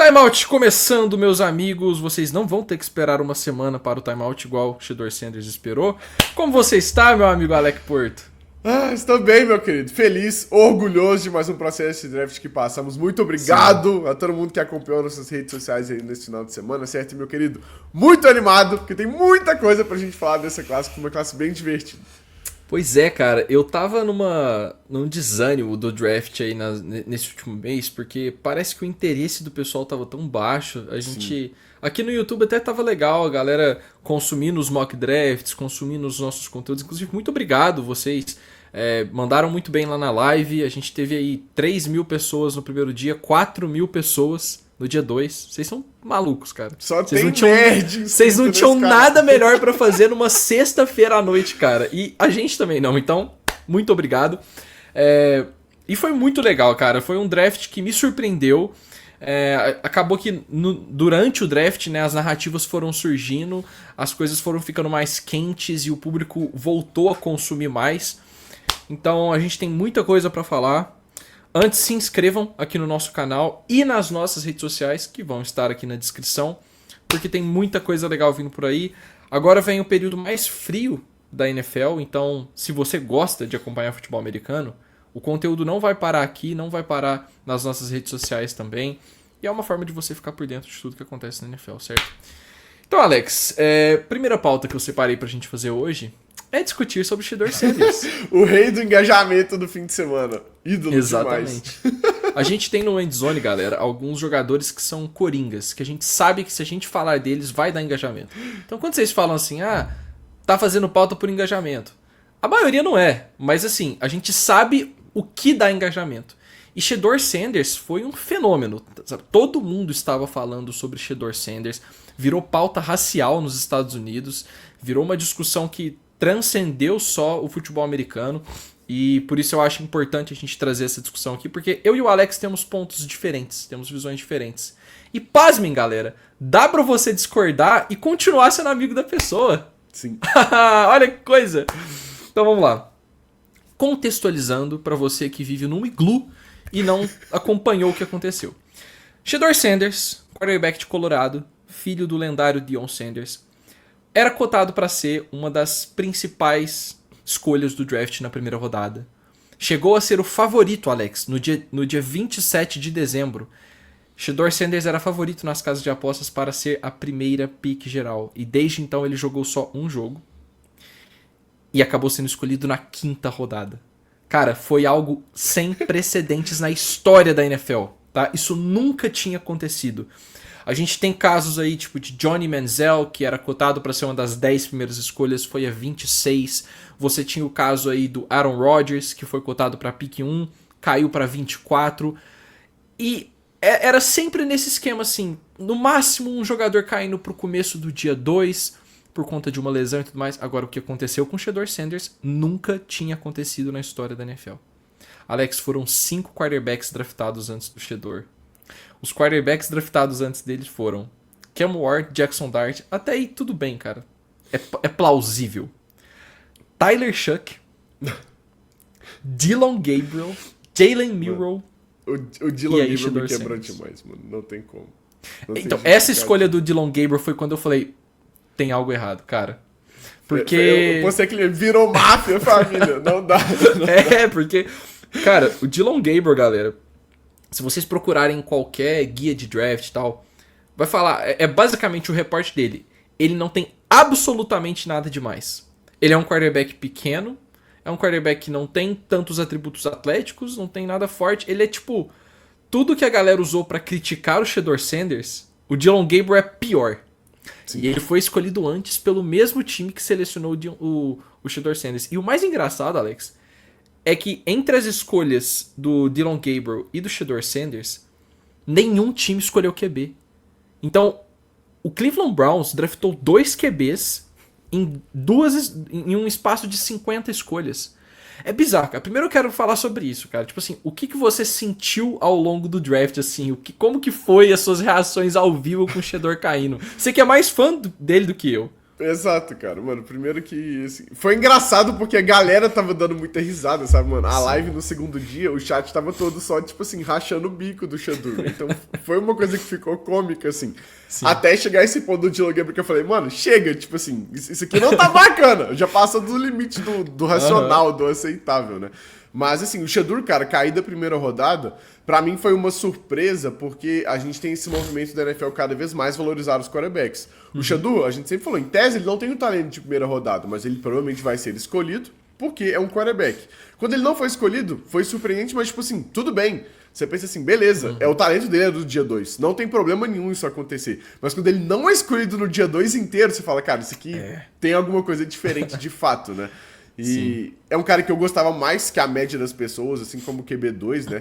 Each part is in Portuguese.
Timeout começando, meus amigos. Vocês não vão ter que esperar uma semana para o timeout igual o Shedeur Sanders esperou. Como você está, meu amigo Alec Porto? Estou bem, meu querido. Feliz, orgulhoso de mais um processo de draft que passamos. Muito obrigado a todo mundo que acompanhou nossas redes sociais aí nesse final de semana, certo, meu querido? Muito animado, porque tem muita coisa pra gente falar dessa classe, uma classe bem divertida. Pois é, cara, eu tava num desânimo do draft aí nesse último mês, porque parece que o interesse do pessoal tava tão baixo. A gente. Aqui no YouTube até tava legal, a galera consumindo os mock drafts, consumindo os nossos conteúdos. Inclusive, muito obrigado, vocês mandaram muito bem lá na live. A gente teve aí 3.000 pessoas no primeiro dia, 4.000 pessoas no dia 2. Vocês são malucos, cara. Só tem nerd. Vocês não tinham nada melhor pra fazer numa sexta-feira à noite, cara. E a gente também não. Então, muito obrigado. E foi muito legal, cara. Foi um draft que me surpreendeu. Acabou que durante o draft, né, as narrativas foram surgindo, as coisas foram ficando mais quentes e o público voltou a consumir mais. Então, a gente tem muita coisa pra falar. Antes, se inscrevam aqui no nosso canal e nas nossas redes sociais, que vão estar aqui na descrição, porque tem muita coisa legal vindo por aí. Agora vem o período mais frio da NFL, então se você gosta de acompanhar futebol americano, o conteúdo não vai parar aqui, não vai parar nas nossas redes sociais também, e é uma forma de você ficar por dentro de tudo que acontece na NFL, certo? Então, Alex, primeira pauta que eu separei pra gente fazer hoje é discutir sobre o Shedeur Sanders. O rei do engajamento do fim de semana. Ídolo Exatamente. demais. A gente tem no Endzone, galera, alguns jogadores que são coringas, que a gente sabe que se a gente falar deles vai dar engajamento. Então quando vocês falam assim, tá fazendo pauta por engajamento. A maioria não é, mas assim, a gente sabe o que dá engajamento. E Shedeur Sanders foi um fenômeno. Todo mundo estava falando sobre Shedeur Sanders, virou pauta racial nos Estados Unidos, virou uma discussão que transcendeu só o futebol americano. E por isso eu acho importante a gente trazer essa discussão aqui, porque eu e o Alex temos pontos diferentes, temos visões diferentes. E pasmem, galera, dá pra você discordar e continuar sendo amigo da pessoa. Sim. Olha que coisa. Então vamos lá. Contextualizando pra você que vive num iglu e não acompanhou o que aconteceu. Shedeur Sanders, quarterback de Colorado, filho do lendário Deion Sanders, era cotado para ser uma das principais escolhas do draft na primeira rodada. Chegou a ser o favorito, Alex, no dia 27 de dezembro. Shedeur Sanders era favorito nas casas de apostas para ser a primeira pick geral. E desde então ele jogou só um jogo. E acabou sendo escolhido na 5ª rodada. Cara, foi algo sem precedentes na história da NFL. Tá? Isso nunca tinha acontecido. A gente tem casos aí, tipo de Johnny Manziel, que era cotado para ser uma das 10 primeiras escolhas, foi a 26. Você tinha o caso aí do Aaron Rodgers, que foi cotado para pick 1, caiu para 24. E era sempre nesse esquema assim, no máximo um jogador caindo pro começo do dia 2, por conta de uma lesão e tudo mais. Agora, o que aconteceu com o Shedeur Sanders nunca tinha acontecido na história da NFL. Alex, foram 5 quarterbacks draftados antes do Shedeur. Os quarterbacks draftados antes deles foram Cam Ward, Jackson Dart. Até aí tudo bem, cara. É plausível. Tyler Shough, Dillon Gabriel, Jalen Milroe. O Dillon Gabriel me quebrou demais, mano. Não tem como. Então, essa escolha do Dillon Gabriel foi quando eu falei, tem algo errado, cara. Porque... Eu postei que ele virou máfia, família. Não dá. Porque... Cara, o Dillon Gabriel, galera... Se vocês procurarem qualquer guia de draft e tal, vai falar, é basicamente o reporte dele. Ele não tem absolutamente nada demais. Ele é um quarterback pequeno, é um quarterback que não tem tantos atributos atléticos, não tem nada forte. Ele é tipo, tudo que a galera usou pra criticar o Shedeur Sanders, o Dillon Gabriel é pior. Sim. E ele foi escolhido antes pelo mesmo time que selecionou o Shedeur Sanders. E o mais engraçado, Alex, é que entre as escolhas do Dillon Gabriel e do Shedeur Sanders, nenhum time escolheu QB. Então, o Cleveland Browns draftou 2 QBs em um espaço de 50 escolhas. É bizarro, cara. Primeiro eu quero falar sobre isso, cara. Tipo assim, o que você sentiu ao longo do draft, assim? Como que foi as suas reações ao vivo com o Shedeur caindo? Você que é mais fã dele do que eu. Exato, cara. Mano, primeiro que assim, foi engraçado porque a galera tava dando muita risada, sabe, mano? A live no segundo dia, o chat tava todo só, tipo assim, rachando o bico do Shadur. Então foi uma coisa que ficou cômica, assim. Sim. Até chegar esse ponto do Dylan Gabriel que eu falei, mano, chega, tipo assim, isso aqui não tá bacana. Já passa do limite do racional, do aceitável, né? Mas, assim, o Shadur, cara, cair da primeira rodada, pra mim foi uma surpresa, porque a gente tem esse movimento da NFL cada vez mais valorizar os quarterbacks. O Shadur, a gente sempre falou, em tese ele não tem o talento de primeira rodada, mas ele provavelmente vai ser escolhido, porque é um quarterback. Quando ele não foi escolhido, foi surpreendente, mas, tipo assim, tudo bem. Você pensa assim, beleza, é o talento dele é do dia 2. Não tem problema nenhum isso acontecer. Mas quando ele não é escolhido no dia 2 inteiro, você fala, cara, isso aqui tem alguma coisa diferente de fato, né? E sim, é um cara que eu gostava mais que a média das pessoas, assim como o QB2, né?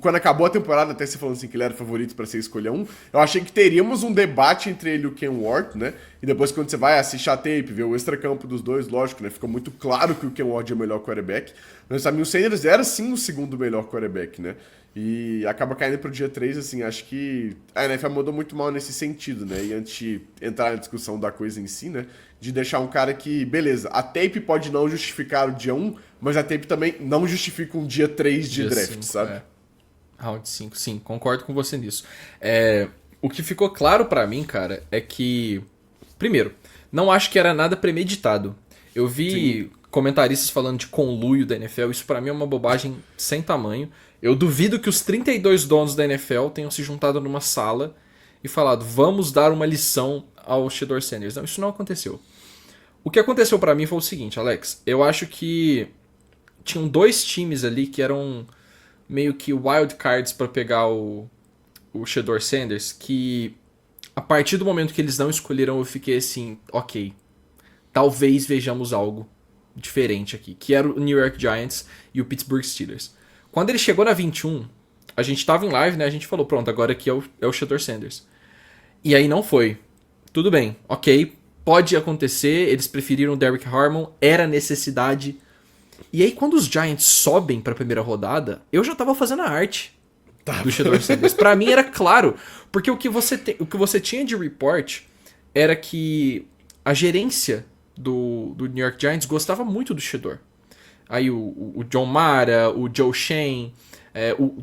Quando acabou a temporada, até você falando assim que ele era favorito pra ser escolher um, eu achei que teríamos um debate entre ele e o Ken Ward, né? E depois quando você vai assistir a tape, ver o extracampo dos dois, lógico, né? Ficou muito claro que o Ken Ward é o melhor quarterback. Mas pra mim o Sanders era sim o segundo melhor quarterback, né? E acaba caindo pro dia 3, assim, acho que a NFL mudou muito mal nesse sentido, né? E antes de entrar na discussão da coisa em si, né? De deixar um cara que, beleza, a tape pode não justificar o dia 1, mas a tape também não justifica um dia 3 de draft, 5, sabe? Round 5, sim, concordo com você nisso. O que ficou claro pra mim, cara, é que, primeiro, não acho que era nada premeditado. Eu vi comentaristas falando de conluio da NFL, isso pra mim é uma bobagem sem tamanho. Eu duvido que os 32 donos da NFL tenham se juntado numa sala e falado, vamos dar uma lição ao Shedeur Sanders. Não, isso não aconteceu. O que aconteceu pra mim foi o seguinte, Alex. Eu acho que tinham dois times ali que eram meio que wild cards pra pegar o Shedeur Sanders, que a partir do momento que eles não escolheram, eu fiquei assim, ok, talvez vejamos algo diferente aqui, que era o New York Giants e o Pittsburgh Steelers. Quando ele chegou na 21, a gente tava em live, né? A gente falou, pronto, agora aqui é o Shedeur Sanders. E aí não foi. Tudo bem, ok, pode acontecer, eles preferiram o Derrick Harmon, era necessidade. E aí quando os Giants sobem pra primeira rodada, eu já tava fazendo a arte do Shedeur Sanders. Pra mim era claro, porque o que você tinha de report era que a gerência do New York Giants gostava muito do Shedeur. Aí o John Mara, o Joe Shane,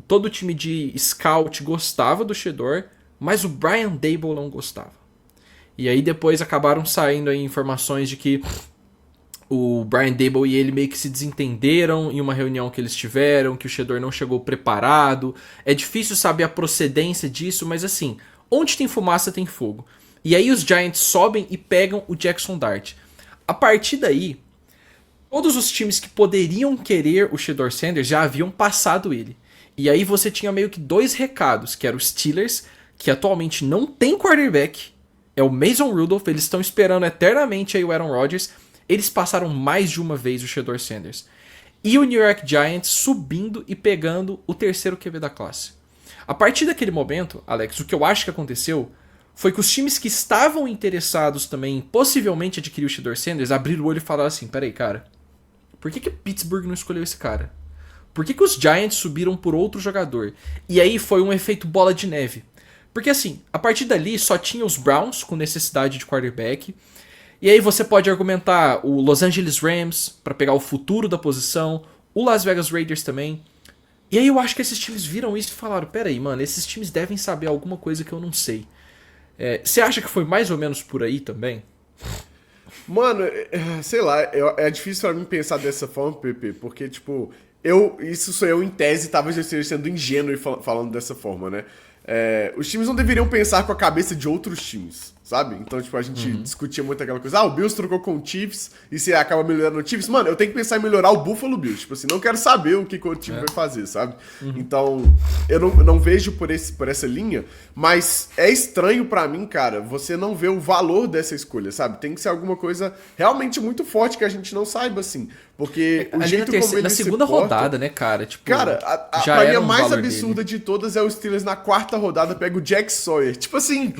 todo o time de scout gostava do Shedeur, mas o Brian Daboll não gostava. E aí depois acabaram saindo aí informações de que o Brian Daboll e ele meio que se desentenderam em uma reunião que eles tiveram, que o Shedeur não chegou preparado. É difícil saber a procedência disso, mas assim, onde tem fumaça tem fogo. E aí os Giants sobem e pegam o Jackson Dart. A partir daí, todos os times que poderiam querer o Shedeur Sanders já haviam passado ele. E aí você tinha meio que dois recados, que era os Steelers, que atualmente não tem quarterback, é o Mason Rudolph, eles estão esperando eternamente aí o Aaron Rodgers, eles passaram mais de uma vez o Shedeur Sanders. E o New York Giants subindo e pegando o terceiro QB da classe. A partir daquele momento, Alex, o que eu acho que aconteceu foi que os times que estavam interessados também em possivelmente adquirir o Shedeur Sanders abriram o olho e falaram assim, peraí, cara, por que Pittsburgh não escolheu esse cara? Por que os Giants subiram por outro jogador? E aí foi um efeito bola de neve. Porque assim, a partir dali só tinha os Browns com necessidade de quarterback. E aí você pode argumentar o Los Angeles Rams para pegar o futuro da posição, o Las Vegas Raiders também. E aí eu acho que esses times viram isso e falaram, peraí, mano, esses times devem saber alguma coisa que eu não sei. Você acha que foi mais ou menos por aí também? Mano, sei lá, é difícil pra mim pensar dessa forma, Pepe, porque, tipo, isso sou eu em tese, tava sendo ingênuo e falando dessa forma, né? Os times não deveriam pensar com a cabeça de outros times, sabe? Então, tipo, a gente discutia muito aquela coisa, o Bills trocou com o Chiefs e você acaba melhorando o Chiefs. Mano, eu tenho que pensar em melhorar o Buffalo Bills. Tipo assim, não quero saber o que o time vai fazer, sabe? Então, eu não vejo por essa linha, mas é estranho pra mim, cara, você não vê o valor dessa escolha, sabe? Tem que ser alguma coisa realmente muito forte que a gente não saiba, assim. Porque o jeito como ele na segunda rodada, né, cara? Tipo, cara, a linha mais absurda de todas é o Steelers na quarta rodada pega o Jack Sawyer. Tipo assim,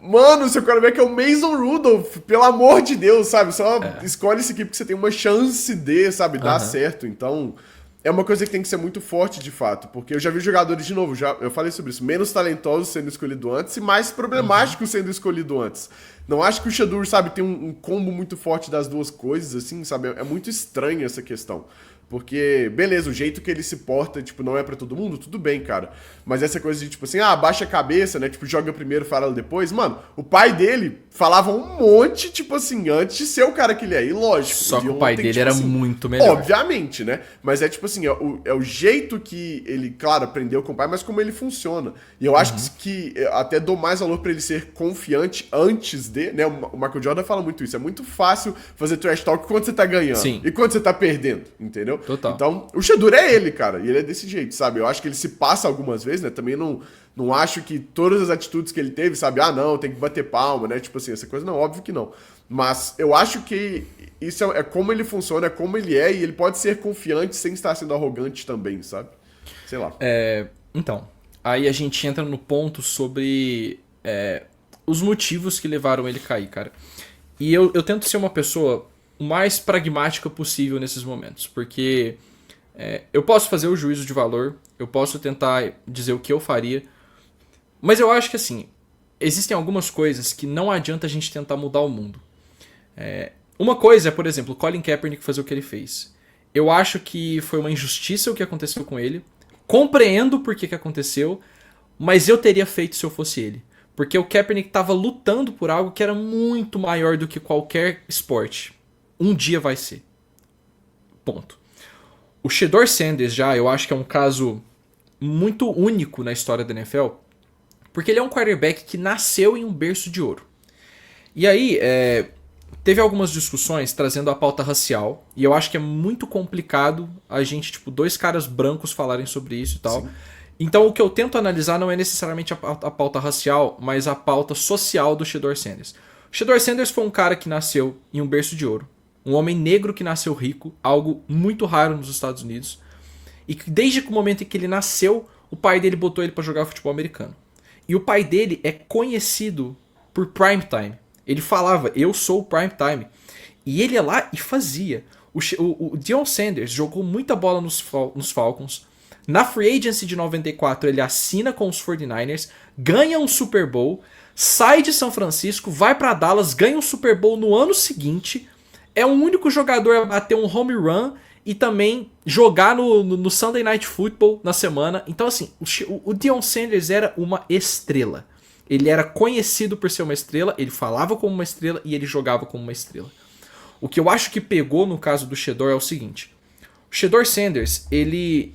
mano, seu quarterback é o Mason Rudolph, pelo amor de Deus, sabe? Só escolhe esse aqui porque você tem uma chance de, sabe, dar certo. Então, é uma coisa que tem que ser muito forte, de fato, porque eu já vi jogadores, de novo, eu falei sobre isso, menos talentosos sendo escolhido antes e mais problemáticos sendo escolhido antes. Não acho que o Shedeur, sabe, tem um combo muito forte das duas coisas, assim, sabe? É muito estranho essa questão. Porque, beleza, o jeito que ele se porta, tipo, não é pra todo mundo, tudo bem, cara. Mas essa coisa de, tipo assim, abaixa a cabeça, né? Tipo, joga primeiro, fala depois. Mano, o pai dele falava um monte, tipo assim, antes de ser o cara que ele é. E lógico. Só que o pai dele tipo, era assim, muito melhor. Obviamente, né? Mas é tipo assim, é o jeito que ele, claro, aprendeu com o pai, mas como ele funciona. E eu acho que até dou mais valor pra ele ser confiante antes de, né? O Michael Jordan fala muito isso. É muito fácil fazer trash talk quando você tá ganhando. Sim. E quando você tá perdendo, entendeu? Total. Então, o Shedeur é ele, cara. E ele é desse jeito, sabe? Eu acho que ele se passa algumas vezes, né? Também não acho que todas as atitudes que ele teve, sabe? Ah, não, tem que bater palma, né? Tipo assim, essa coisa não, óbvio que não. Mas eu acho que isso é como ele funciona, é como ele é, e ele pode ser confiante sem estar sendo arrogante também, sabe? Sei lá. Então, aí a gente entra no ponto sobre os motivos que levaram ele a cair, cara. E eu tento ser uma pessoa o mais pragmática possível nesses momentos, porque eu posso fazer o juízo de valor, eu posso tentar dizer o que eu faria, mas eu acho que assim, existem algumas coisas que não adianta a gente tentar mudar o mundo. Uma coisa é, por exemplo, o Colin Kaepernick fazer o que ele fez. Eu acho que foi uma injustiça o que aconteceu com ele, compreendo por que aconteceu, mas eu teria feito se eu fosse ele. Porque o Kaepernick estava lutando por algo que era muito maior do que qualquer esporte. Um dia vai ser. Ponto. O Shedeur Sanders já, eu acho que é um caso muito único na história da NFL, porque ele é um quarterback que nasceu em um berço de ouro. E aí, teve algumas discussões trazendo a pauta racial, e eu acho que é muito complicado a gente, tipo, dois caras brancos falarem sobre isso e tal. Sim. Então o que eu tento analisar não é necessariamente a pauta racial, mas a pauta social do Shedeur Sanders. O Shedeur Sanders foi um cara que nasceu em um berço de ouro. Um homem negro que nasceu rico, algo muito raro nos Estados Unidos. E que desde o momento em que ele nasceu, o pai dele botou ele para jogar futebol americano. E o pai dele é conhecido por prime time. Ele falava, eu sou o prime time. E ele ia lá e fazia. O Deion Sanders jogou muita bola nos Falcons. Na Free Agency de 94, ele assina com os 49ers, ganha um Super Bowl, sai de São Francisco, vai para Dallas, ganha um Super Bowl no ano seguinte. É o único jogador a bater um home run e também jogar no Sunday Night Football na semana. Então, assim, o Deion Sanders era uma estrela. Ele era conhecido por ser uma estrela, ele falava como uma estrela e ele jogava como uma estrela. O que eu acho que pegou no caso do Shedeur é o seguinte. O Shedeur Sanders, ele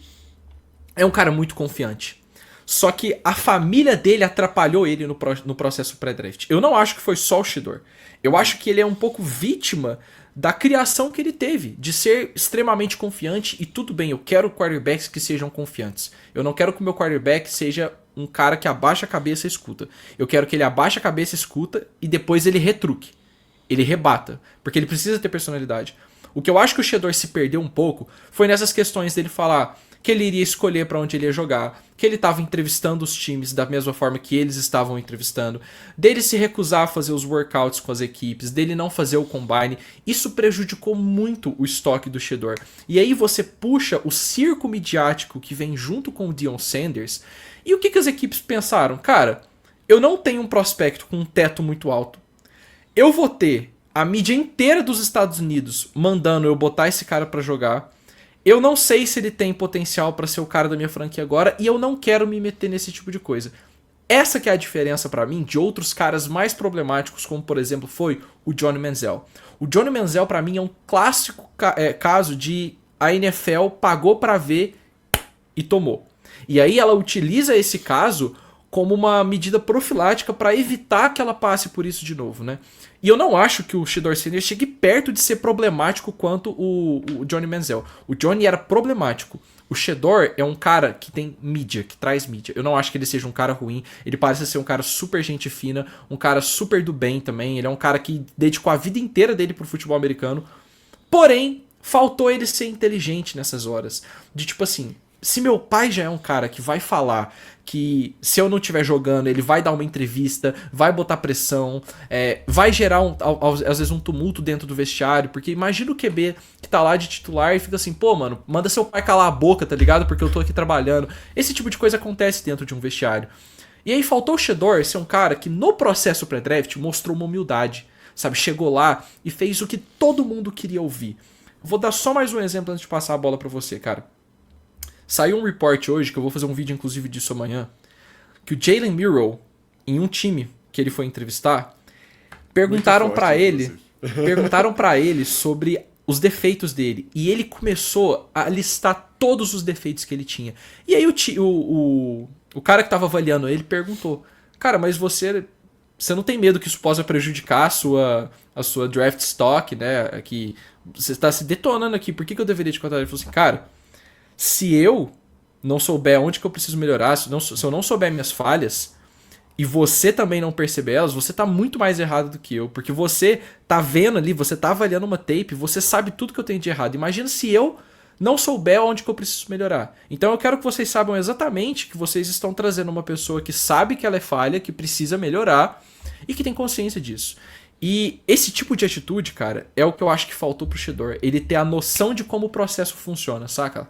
é um cara muito confiante. Só que a família dele atrapalhou ele no processo pré-draft. Eu não acho que foi só o Shedeur. Eu acho que ele é um pouco vítima da criação que ele teve, de ser extremamente confiante, e tudo bem, eu quero quarterbacks que sejam confiantes. Eu não quero que o meu quarterback seja um cara que abaixa a cabeça e escuta. Eu quero que ele abaixe a cabeça e escuta, e depois ele retruque. Ele rebata, porque ele precisa ter personalidade. O que eu acho que o Shedeur se perdeu um pouco foi nessas questões dele falar que ele iria escolher para onde ele ia jogar, que ele estava entrevistando os times da mesma forma que eles estavam entrevistando, dele se recusar a fazer os workouts com as equipes, dele não fazer o combine. Isso prejudicou muito o estoque do Shedeur. E aí você puxa o circo midiático que vem junto com o Deion Sanders, e o que as equipes pensaram? Cara, eu não tenho um prospecto com um teto muito alto. Eu vou ter a mídia inteira dos Estados Unidos mandando eu botar esse cara para jogar. Eu não sei se ele tem potencial para ser o cara da minha franquia agora, e eu não quero me meter nesse tipo de coisa. Essa que é a diferença para mim de outros caras mais problemáticos, como por exemplo foi o Johnny Manziel. O Johnny Manziel para mim é um clássico caso de a NFL pagou para ver e tomou. E aí ela utiliza esse caso como uma medida profilática para evitar que ela passe por isso de novo, né? E eu não acho que o Shedeur Sanders chegue perto de ser problemático quanto o Johnny Manziel. O Johnny era problemático. O Shedeur é um cara que tem mídia, que traz mídia. Eu não acho que ele seja um cara ruim. Ele parece ser um cara super gente fina, um cara super do bem também. Ele é um cara que dedicou a vida inteira dele pro futebol americano. Porém, faltou ele ser inteligente nessas horas. De tipo assim, se meu pai já é um cara que vai falar que se eu não estiver jogando, ele vai dar uma entrevista, vai botar pressão, vai gerar, às vezes, um tumulto dentro do vestiário, porque imagina o QB que tá lá de titular e fica assim, pô, mano, manda seu pai calar a boca, tá ligado? Porque eu tô aqui trabalhando. Esse tipo de coisa acontece dentro de um vestiário. E aí faltou o Shedeur ser um cara que no processo pré-draft mostrou uma humildade, sabe? Chegou lá e fez o que todo mundo queria ouvir. Vou dar só mais um exemplo antes de passar a bola pra você, cara. Saiu um report hoje, que eu vou fazer um vídeo inclusive disso amanhã, que o Jalen Milroe, em um time que ele foi entrevistar, perguntaram pra ele sobre os defeitos dele. E ele começou a listar todos os defeitos que ele tinha. E aí o cara que tava avaliando ele perguntou, cara, mas você não tem medo que isso possa prejudicar a sua draft stock, né? Que você está se detonando aqui, por que eu deveria te contar? Ele falou assim, cara, se eu não souber onde que eu preciso melhorar, se eu não souber minhas falhas, e você também não perceber elas, você tá muito mais errado do que eu. Porque você tá vendo ali, você tá avaliando uma tape, você sabe tudo que eu tenho de errado. Imagina se eu não souber onde que eu preciso melhorar. Então eu quero que vocês saibam exatamente que vocês estão trazendo uma pessoa que sabe que ela é falha, que precisa melhorar e que tem consciência disso. E esse tipo de atitude, cara, é o que eu acho que faltou pro Shedeur. Ele ter a noção de como o processo funciona, saca?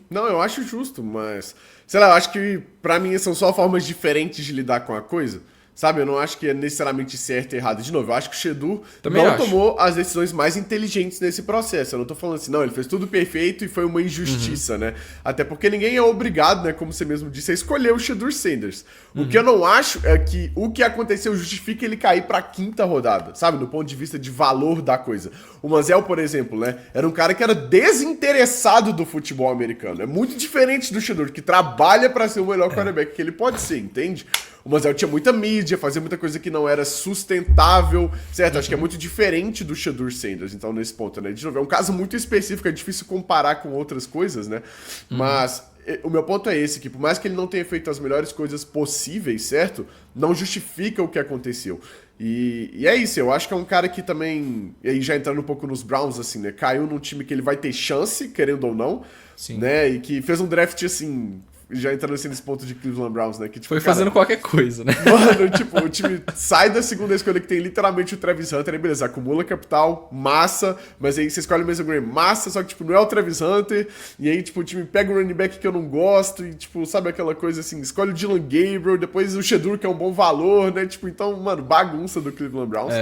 Não, eu acho justo, mas... Sei lá, eu acho que pra mim são só formas diferentes de lidar com a coisa. Sabe, eu não acho que é necessariamente certo e errado. De novo, eu acho que o Shedu não tomou as decisões mais inteligentes nesse processo. Eu não tô falando assim, não, ele fez tudo perfeito e foi uma injustiça, né? Até porque ninguém é obrigado, né, como você mesmo disse, a escolher o Shedeur Sanders. O que eu não acho é que o que aconteceu justifica ele cair pra quinta rodada, sabe? Do ponto de vista de valor da coisa. O Manziel, por exemplo, né, era um cara que era desinteressado do futebol americano. É muito diferente do Shedeur, que trabalha pra ser o melhor quarterback que ele pode ser, entende? O Manziel tinha muita mídia, fazia muita coisa que não era sustentável, certo? Acho que é muito diferente do Shedeur Sanders, então, nesse ponto, né? De novo, é um caso muito específico, é difícil comparar com outras coisas, né? Mas o meu ponto é esse, que por mais que ele não tenha feito as melhores coisas possíveis, certo? Não justifica o que aconteceu. E é isso, eu acho que é um cara que também, e aí já entrando um pouco nos Browns, assim, né? Caiu num time que ele vai ter chance, querendo ou não, Sim. Né? E que fez um draft, assim... Já entrando assim nesse ponto de Cleveland Browns, né? Que, tipo, foi fazendo qualquer coisa, né? Mano, tipo, o time sai da segunda escolha que tem literalmente o Travis Hunter, aí beleza, acumula capital, massa, mas aí você escolhe o Mason Graham, massa, só que, tipo, não é o Travis Hunter, e aí, tipo, o time pega um running back que eu não gosto, e, tipo, sabe aquela coisa assim, escolhe o Dylan Gabriel, depois o Shedeur, que é um bom valor, né? Tipo, então, mano, bagunça do Cleveland Browns.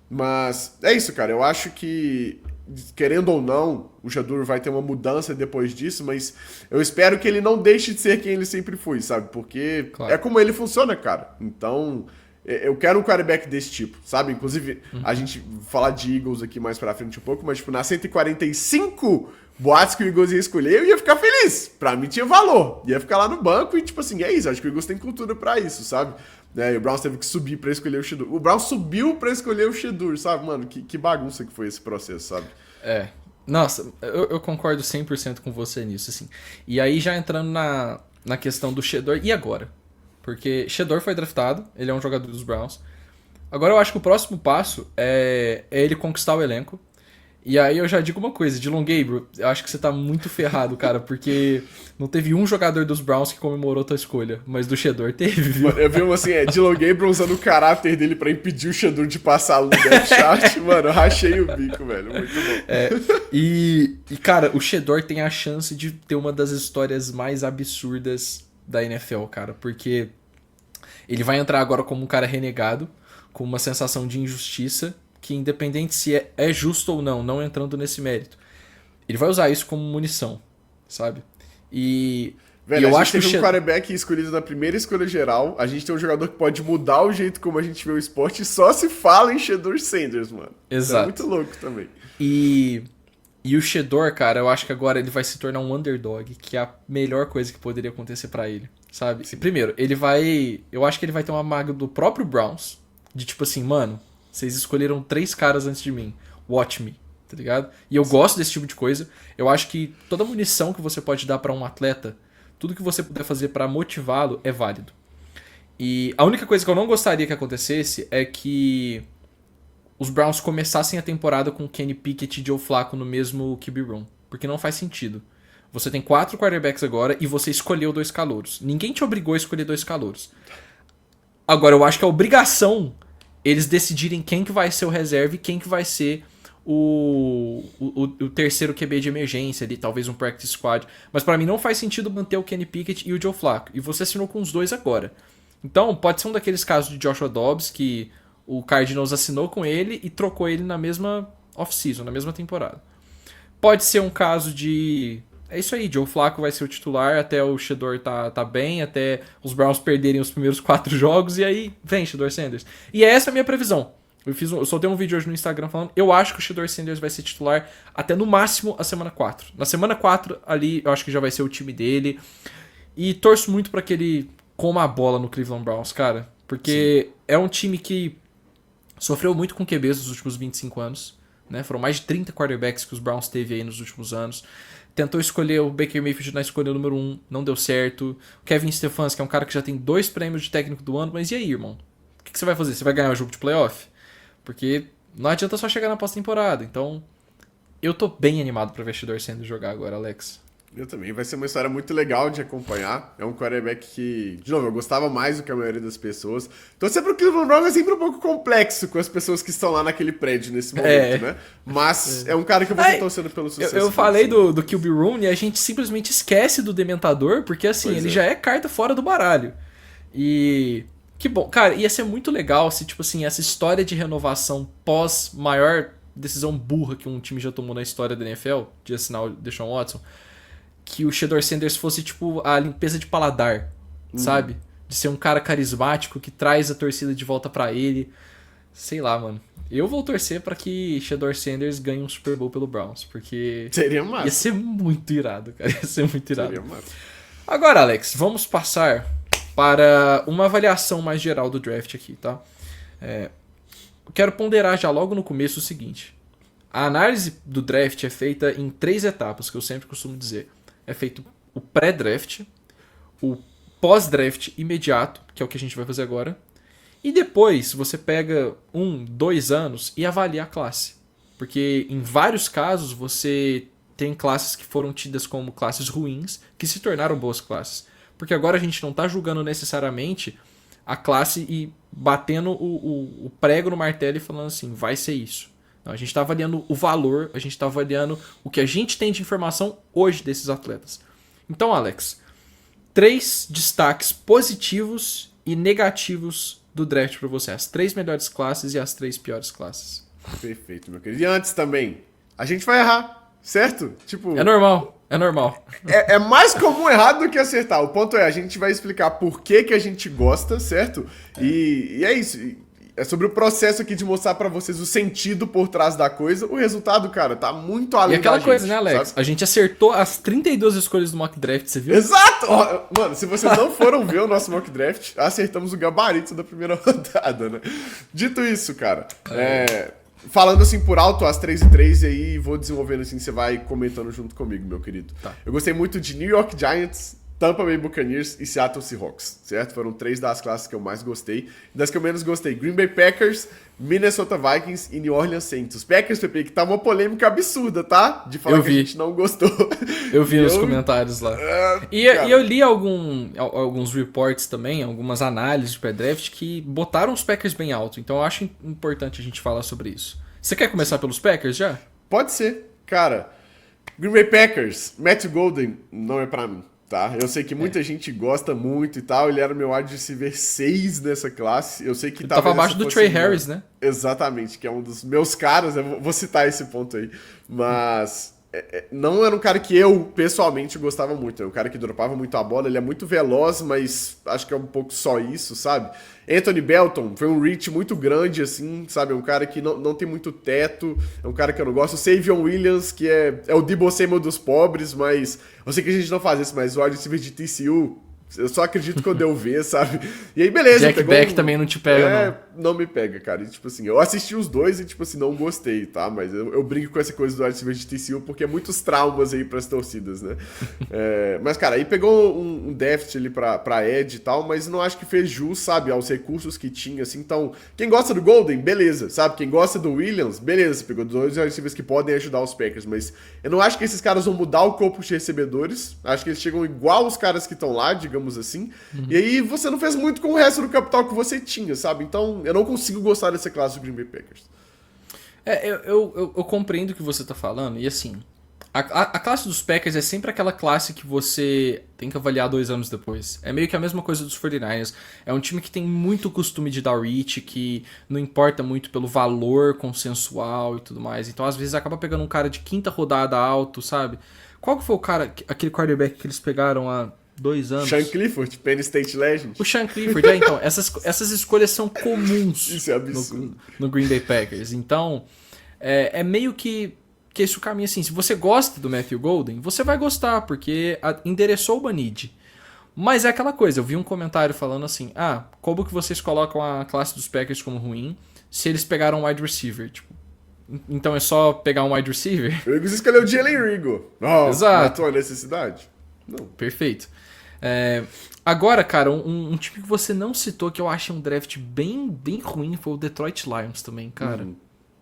Mas é isso, cara, eu acho que... Querendo ou não, o Shedeur vai ter uma mudança depois disso, mas eu espero que ele não deixe de ser quem ele sempre foi, sabe? Porque é como ele funciona, cara. Então, eu quero um quarterback desse tipo, sabe? Inclusive, a gente falar de Eagles aqui mais pra frente um pouco, mas tipo, na 145 boatos que o Eagles ia escolher, eu ia ficar feliz. Pra mim tinha valor. Ia ficar lá no banco e tipo assim, é isso. Acho que o Eagles tem cultura pra isso, sabe? E o Browns teve que subir pra escolher o Shedeur. O Browns subiu pra escolher o Shedeur, sabe? Mano, que bagunça que foi esse processo, sabe? Nossa, eu concordo 100% com você nisso, assim. E aí já entrando na questão do Shedeur, e agora? Porque Shedeur foi draftado, ele é um jogador dos Browns. Agora eu acho que o próximo passo é ele conquistar o elenco. E aí eu já digo uma coisa, Dylan Gabriel, eu acho que você tá muito ferrado, cara, porque não teve um jogador dos Browns que comemorou tua escolha, mas do Shedeur teve, viu? Mano, eu vi assim, Dylan Gabriel usando o caráter dele pra impedir o Shedeur de passar no depth chart, mano, eu rachei o bico, velho, muito bom. E, cara, o Shedeur tem a chance de ter uma das histórias mais absurdas da NFL, cara, porque ele vai entrar agora como um cara renegado, com uma sensação de injustiça, que independente se é justo ou não entrando nesse mérito, ele vai usar isso como munição, sabe? E velho, eu a acho gente que teve um quarterback escolhido na primeira escolha geral, a gente tem um jogador que pode mudar o jeito como a gente vê o esporte, e só se fala em Shedeur Sanders, mano. Exato. É muito louco também. E o Shedeur, cara, eu acho que agora ele vai se tornar um underdog, que é a melhor coisa que poderia acontecer pra ele, sabe? Primeiro, eu acho que ele vai ter uma maga do próprio Browns, de tipo assim, mano, vocês escolheram 3 caras antes de mim. Watch me, tá ligado? E eu gosto desse tipo de coisa. Eu acho que toda munição que você pode dar pra um atleta, tudo que você puder fazer pra motivá-lo é válido. E a única coisa que eu não gostaria que acontecesse é que os Browns começassem a temporada com Kenny Pickett e Joe Flacco no mesmo QB room. Porque não faz sentido. Você tem 4 quarterbacks agora e você escolheu 2 calouros. Ninguém te obrigou a escolher 2 calouros. Agora, eu acho que é obrigação eles decidirem quem que vai ser o reserva e quem que vai ser o terceiro QB de emergência ali, talvez um practice squad. Mas pra mim não faz sentido manter o Kenny Pickett e o Joe Flacco. E você assinou com os 2 agora. Então, pode ser um daqueles casos de Joshua Dobbs que o Cardinals assinou com ele e trocou ele na mesma off-season, na mesma temporada. Pode ser um caso de... É isso aí, Joe Flacco vai ser o titular até o Shedeur tá bem, até os Browns perderem os primeiros 4 jogos, e aí vem Shedeur Sanders. E essa é a minha previsão. Eu soltei um vídeo hoje no Instagram falando, eu acho que o Shedeur Sanders vai ser titular até no máximo a semana 4. Na semana 4, ali, eu acho que já vai ser o time dele. E torço muito pra que ele coma a bola no Cleveland Browns, cara. Porque é um time que sofreu muito com QBs nos últimos 25 anos. Né? Foram mais de 30 quarterbacks que os Browns teve aí nos últimos anos. Tentou escolher o Baker Mayfield na escolha número 1, não deu certo. O Kevin Stefanski é um cara que já tem 2 prêmios de técnico do ano, mas e aí, irmão? O que você vai fazer? Você vai ganhar o jogo de playoff? Porque não adianta só chegar na pós-temporada. Então, eu tô bem animado pra ver Shedeur Sanders jogar agora, Alex. Eu também. Vai ser uma história muito legal de acompanhar. É um quarterback que, de novo, eu gostava mais do que a maioria das pessoas. Torcer pro Cleveland Browns é sempre um pouco complexo com as pessoas que estão lá naquele prédio nesse momento, né? Mas é um cara que eu vou estar torcendo pelo sucesso. Eu falei do QB Room e a gente simplesmente esquece do Dementador, porque assim, ele já é carta fora do baralho. E... Que bom. Cara, ia ser muito legal se, tipo assim, essa história de renovação pós maior decisão burra que um time já tomou na história da NFL, de assinar o Deshaun Watson, que o Shedeur Sanders fosse, tipo, a limpeza de paladar, sabe? De ser um cara carismático que traz a torcida de volta pra ele. Sei lá, mano. Eu vou torcer pra que Shedeur Sanders ganhe um Super Bowl pelo Browns, porque... Seria massa. Ia ser muito irado, cara. Ia ser muito irado. Seria massa. Agora, Alex, vamos passar para uma avaliação mais geral do draft aqui, tá? Eu quero ponderar já logo no começo o seguinte. A análise do draft é feita em 3 etapas, que eu sempre costumo dizer. É feito o pré-draft, o pós-draft imediato, que é o que a gente vai fazer agora, e depois você pega 1, 2 anos e avalia a classe. Porque em vários casos você tem classes que foram tidas como classes ruins, que se tornaram boas classes. Porque agora a gente não está julgando necessariamente a classe e batendo o prego no martelo e falando assim, vai ser isso. Não, a gente está avaliando o valor, a gente está avaliando o que a gente tem de informação hoje desses atletas. Então, Alex, 3 destaques positivos e negativos do draft para você. As 3 melhores classes e as 3 piores classes. Perfeito, meu querido. E antes também, a gente vai errar, certo? Tipo... É normal. É normal. É mais comum errar do que acertar. O ponto é, a gente vai explicar por que a gente gosta, certo? E é isso. É sobre o processo aqui de mostrar pra vocês o sentido por trás da coisa. O resultado, cara, tá muito além da gente. E aquela coisa, né, Alex? Sabe? A gente acertou as 32 escolhas do mock draft, você viu? Exato! Mano, se vocês não foram ver o nosso mock draft, acertamos o gabarito da primeira rodada, né? Dito isso, cara, falando assim por alto, as 3 e 3, e aí vou desenvolvendo assim, você vai comentando junto comigo, meu querido. Tá. Eu gostei muito de New York Giants, Tampa Bay Buccaneers e Seattle Seahawks, certo? Foram 3 das classes que eu mais gostei. Das que eu menos gostei, Green Bay Packers, Minnesota Vikings e New Orleans Saints. Os Packers, Pepe, que tá uma polêmica absurda, tá? De falar que a gente não gostou. Eu vi nos comentários lá. E eu li alguns reports também, algumas análises de pré-draft que botaram os Packers bem alto. Então eu acho importante a gente falar sobre isso. Você quer começar pelos Packers já? Pode ser. Cara, Green Bay Packers, Matthew Golden não é pra mim. Tá? Eu sei que muita gente gosta muito e tal. Ele era o meu wide receiver 6 nessa classe. Eu sei que tava abaixo do Trey Harris, né? Exatamente, que é um dos meus caras. Eu vou citar esse ponto aí. Mas não era um cara que eu, pessoalmente, gostava muito. É um cara que dropava muito a bola. Ele é muito veloz, mas acho que é um pouco só isso, sabe? Anthony Belton foi um reach muito grande, assim, sabe? É um cara que não tem muito teto. É um cara que eu não gosto. O Savion Williams, que é o Deebo Samuel dos pobres, mas... Eu sei que a gente não faz isso, mas o wide receiver de TCU... Eu só acredito quando eu ver, sabe? E aí, beleza. Jack Beck também não te pega, não. não me pega, cara. E, tipo assim, eu assisti os dois e, tipo assim, não gostei, tá? Mas eu brinco com essa coisa do wide receiver de TCU porque é muitos traumas aí pras torcidas, né? Mas, cara, aí pegou um déficit ali pra Ed e tal, mas não acho que fez jus, sabe, aos recursos que tinha, assim. Então, quem gosta do Golden, beleza, sabe? Quem gosta do Williams, beleza. Você pegou dois wide receivers que podem ajudar os Packers, mas eu não acho que esses caras vão mudar o corpo de recebedores. Acho que eles chegam igual os caras que estão lá, digamos assim. E aí você não fez muito com o resto do capital que você tinha, sabe? Então eu não consigo gostar dessa classe do Green Bay Packers. Eu compreendo o que você tá falando, e assim, a classe dos Packers é sempre aquela classe que você tem que avaliar 2 anos depois. É meio que a mesma coisa dos 49ers. É um time que tem muito costume de dar reach, que não importa muito pelo valor consensual e tudo mais. Então às vezes acaba pegando um cara de 5ª rodada alto, sabe? Qual que foi o cara, aquele quarterback que eles pegaram há 2 anos? Sean Clifford, Penn State Legend. O Sean Clifford, então, essas escolhas são comuns. Isso é absurdo. No Green Bay Packers. Então, é meio que esse o caminho assim. Se você gosta do Matthew Golden, você vai gostar, porque endereçou o Banid. Mas é aquela coisa, eu vi um comentário falando assim, como que vocês colocam a classe dos Packers como ruim se eles pegaram um wide receiver? Tipo, então é só pegar um wide receiver? Eu escolhi o Jalen Riggle. Exato. Matou a necessidade? Não. Perfeito. Agora, cara, um time que você não citou, que eu achei um draft bem, bem ruim, foi o Detroit Lions também, cara.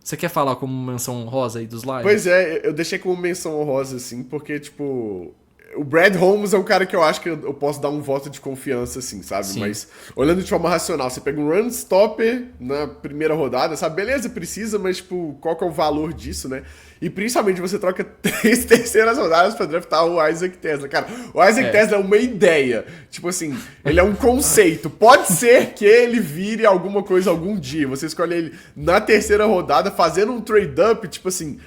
Você quer falar como menção honrosa aí dos Lions? Pois é, eu deixei como menção honrosa, assim, porque, tipo... O Brad Holmes é um cara que eu acho que eu posso dar um voto de confiança, assim, sabe? Sim. Mas, olhando de forma racional, você pega um run stopper na primeira rodada, sabe? Beleza, precisa, mas, tipo, qual que é o valor disso, né? E, principalmente, você troca 3 terceiras rodadas pra draftar o Isaac Tesla. Cara, o Isaac Tesla é uma ideia. Tipo assim, ele é um conceito. Pode ser que ele vire alguma coisa algum dia. Você escolhe ele na 3ª rodada, fazendo um trade-up, tipo assim...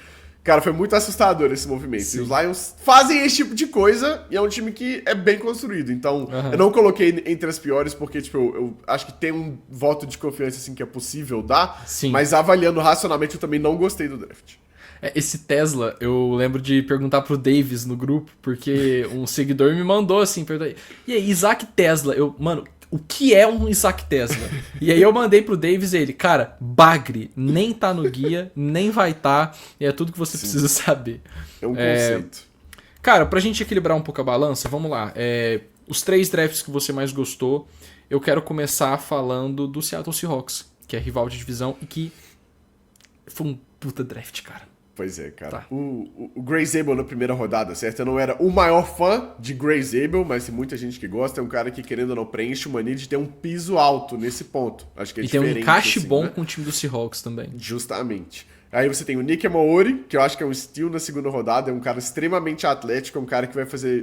Cara, foi muito assustador esse movimento. Sim. E os Lions fazem esse tipo de coisa e é um time que é bem construído. Então, eu não coloquei entre as piores porque, tipo, eu acho que tem um voto de confiança, assim, que é possível dar. Sim. Mas avaliando racionalmente, eu também não gostei do draft. Esse Tesla, eu lembro de perguntar pro Davis no grupo, porque um seguidor me mandou, assim, perguntar, e aí, Isaac Tesla? Mano, o que é um Isaac Tesla? E aí eu mandei pro Davis ele, cara, bagre, nem tá no guia, nem vai tá, e é tudo que você precisa saber. É um conceito. Cara, pra gente equilibrar um pouco a balança, vamos lá. Os 3 drafts que você mais gostou, eu quero começar falando do Seattle Seahawks, que é rival de divisão e que foi um puta draft, cara. Pois é, cara. Tá. O Gray Zabel na primeira rodada, certo? Eu não era o maior fã de Gray Zabel, mas tem muita gente que gosta. É um cara que, querendo ou não, preenche uma need de ter um piso alto nesse ponto. Acho que é diferente. E tem um encaixe assim, bom, né? Com o time do Seahawks também. Justamente. Aí você tem o Nick Amaori, que eu acho que é um steal na segunda rodada. É um cara extremamente atlético, é um cara que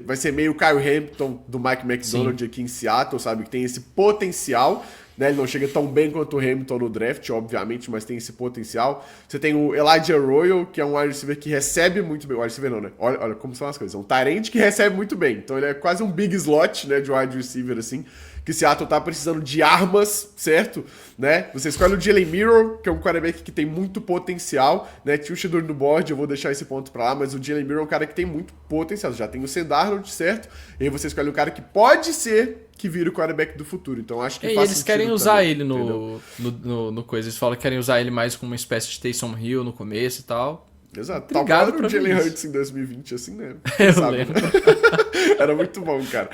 vai ser meio Kyle Hamilton do Mike McDonald aqui em Seattle, sabe? Que tem esse potencial. Né? Ele não chega tão bem quanto o Hamilton no draft, obviamente, mas tem esse potencial. Você tem o Elijah Royal, que é um wide receiver que recebe muito bem. Wide receiver não, né? Olha como são as coisas. É um tight end que recebe muito bem. Então ele é quase um big slot, né, de wide receiver, assim. Que Seattle tá precisando de armas, certo? Né? Você escolhe o Jalen Mirror, que é um quarterback que tem muito potencial, né? Tinha o Shedeur no board, eu vou deixar esse ponto pra lá, mas o Jalen Mirror é um cara que tem muito potencial. Já tem o Sam Darnold, certo? E aí você escolhe um cara que pode ser que vira o quarterback do futuro. Então acho que faz sentido. E eles querem usar também, ele no coisa. Eles falam que querem usar ele mais como uma espécie de Taysom Hill no começo e tal. Exato. Obrigado pra o Jalen Hurts em 2020, assim, né? Eu lembro. Era muito bom, cara.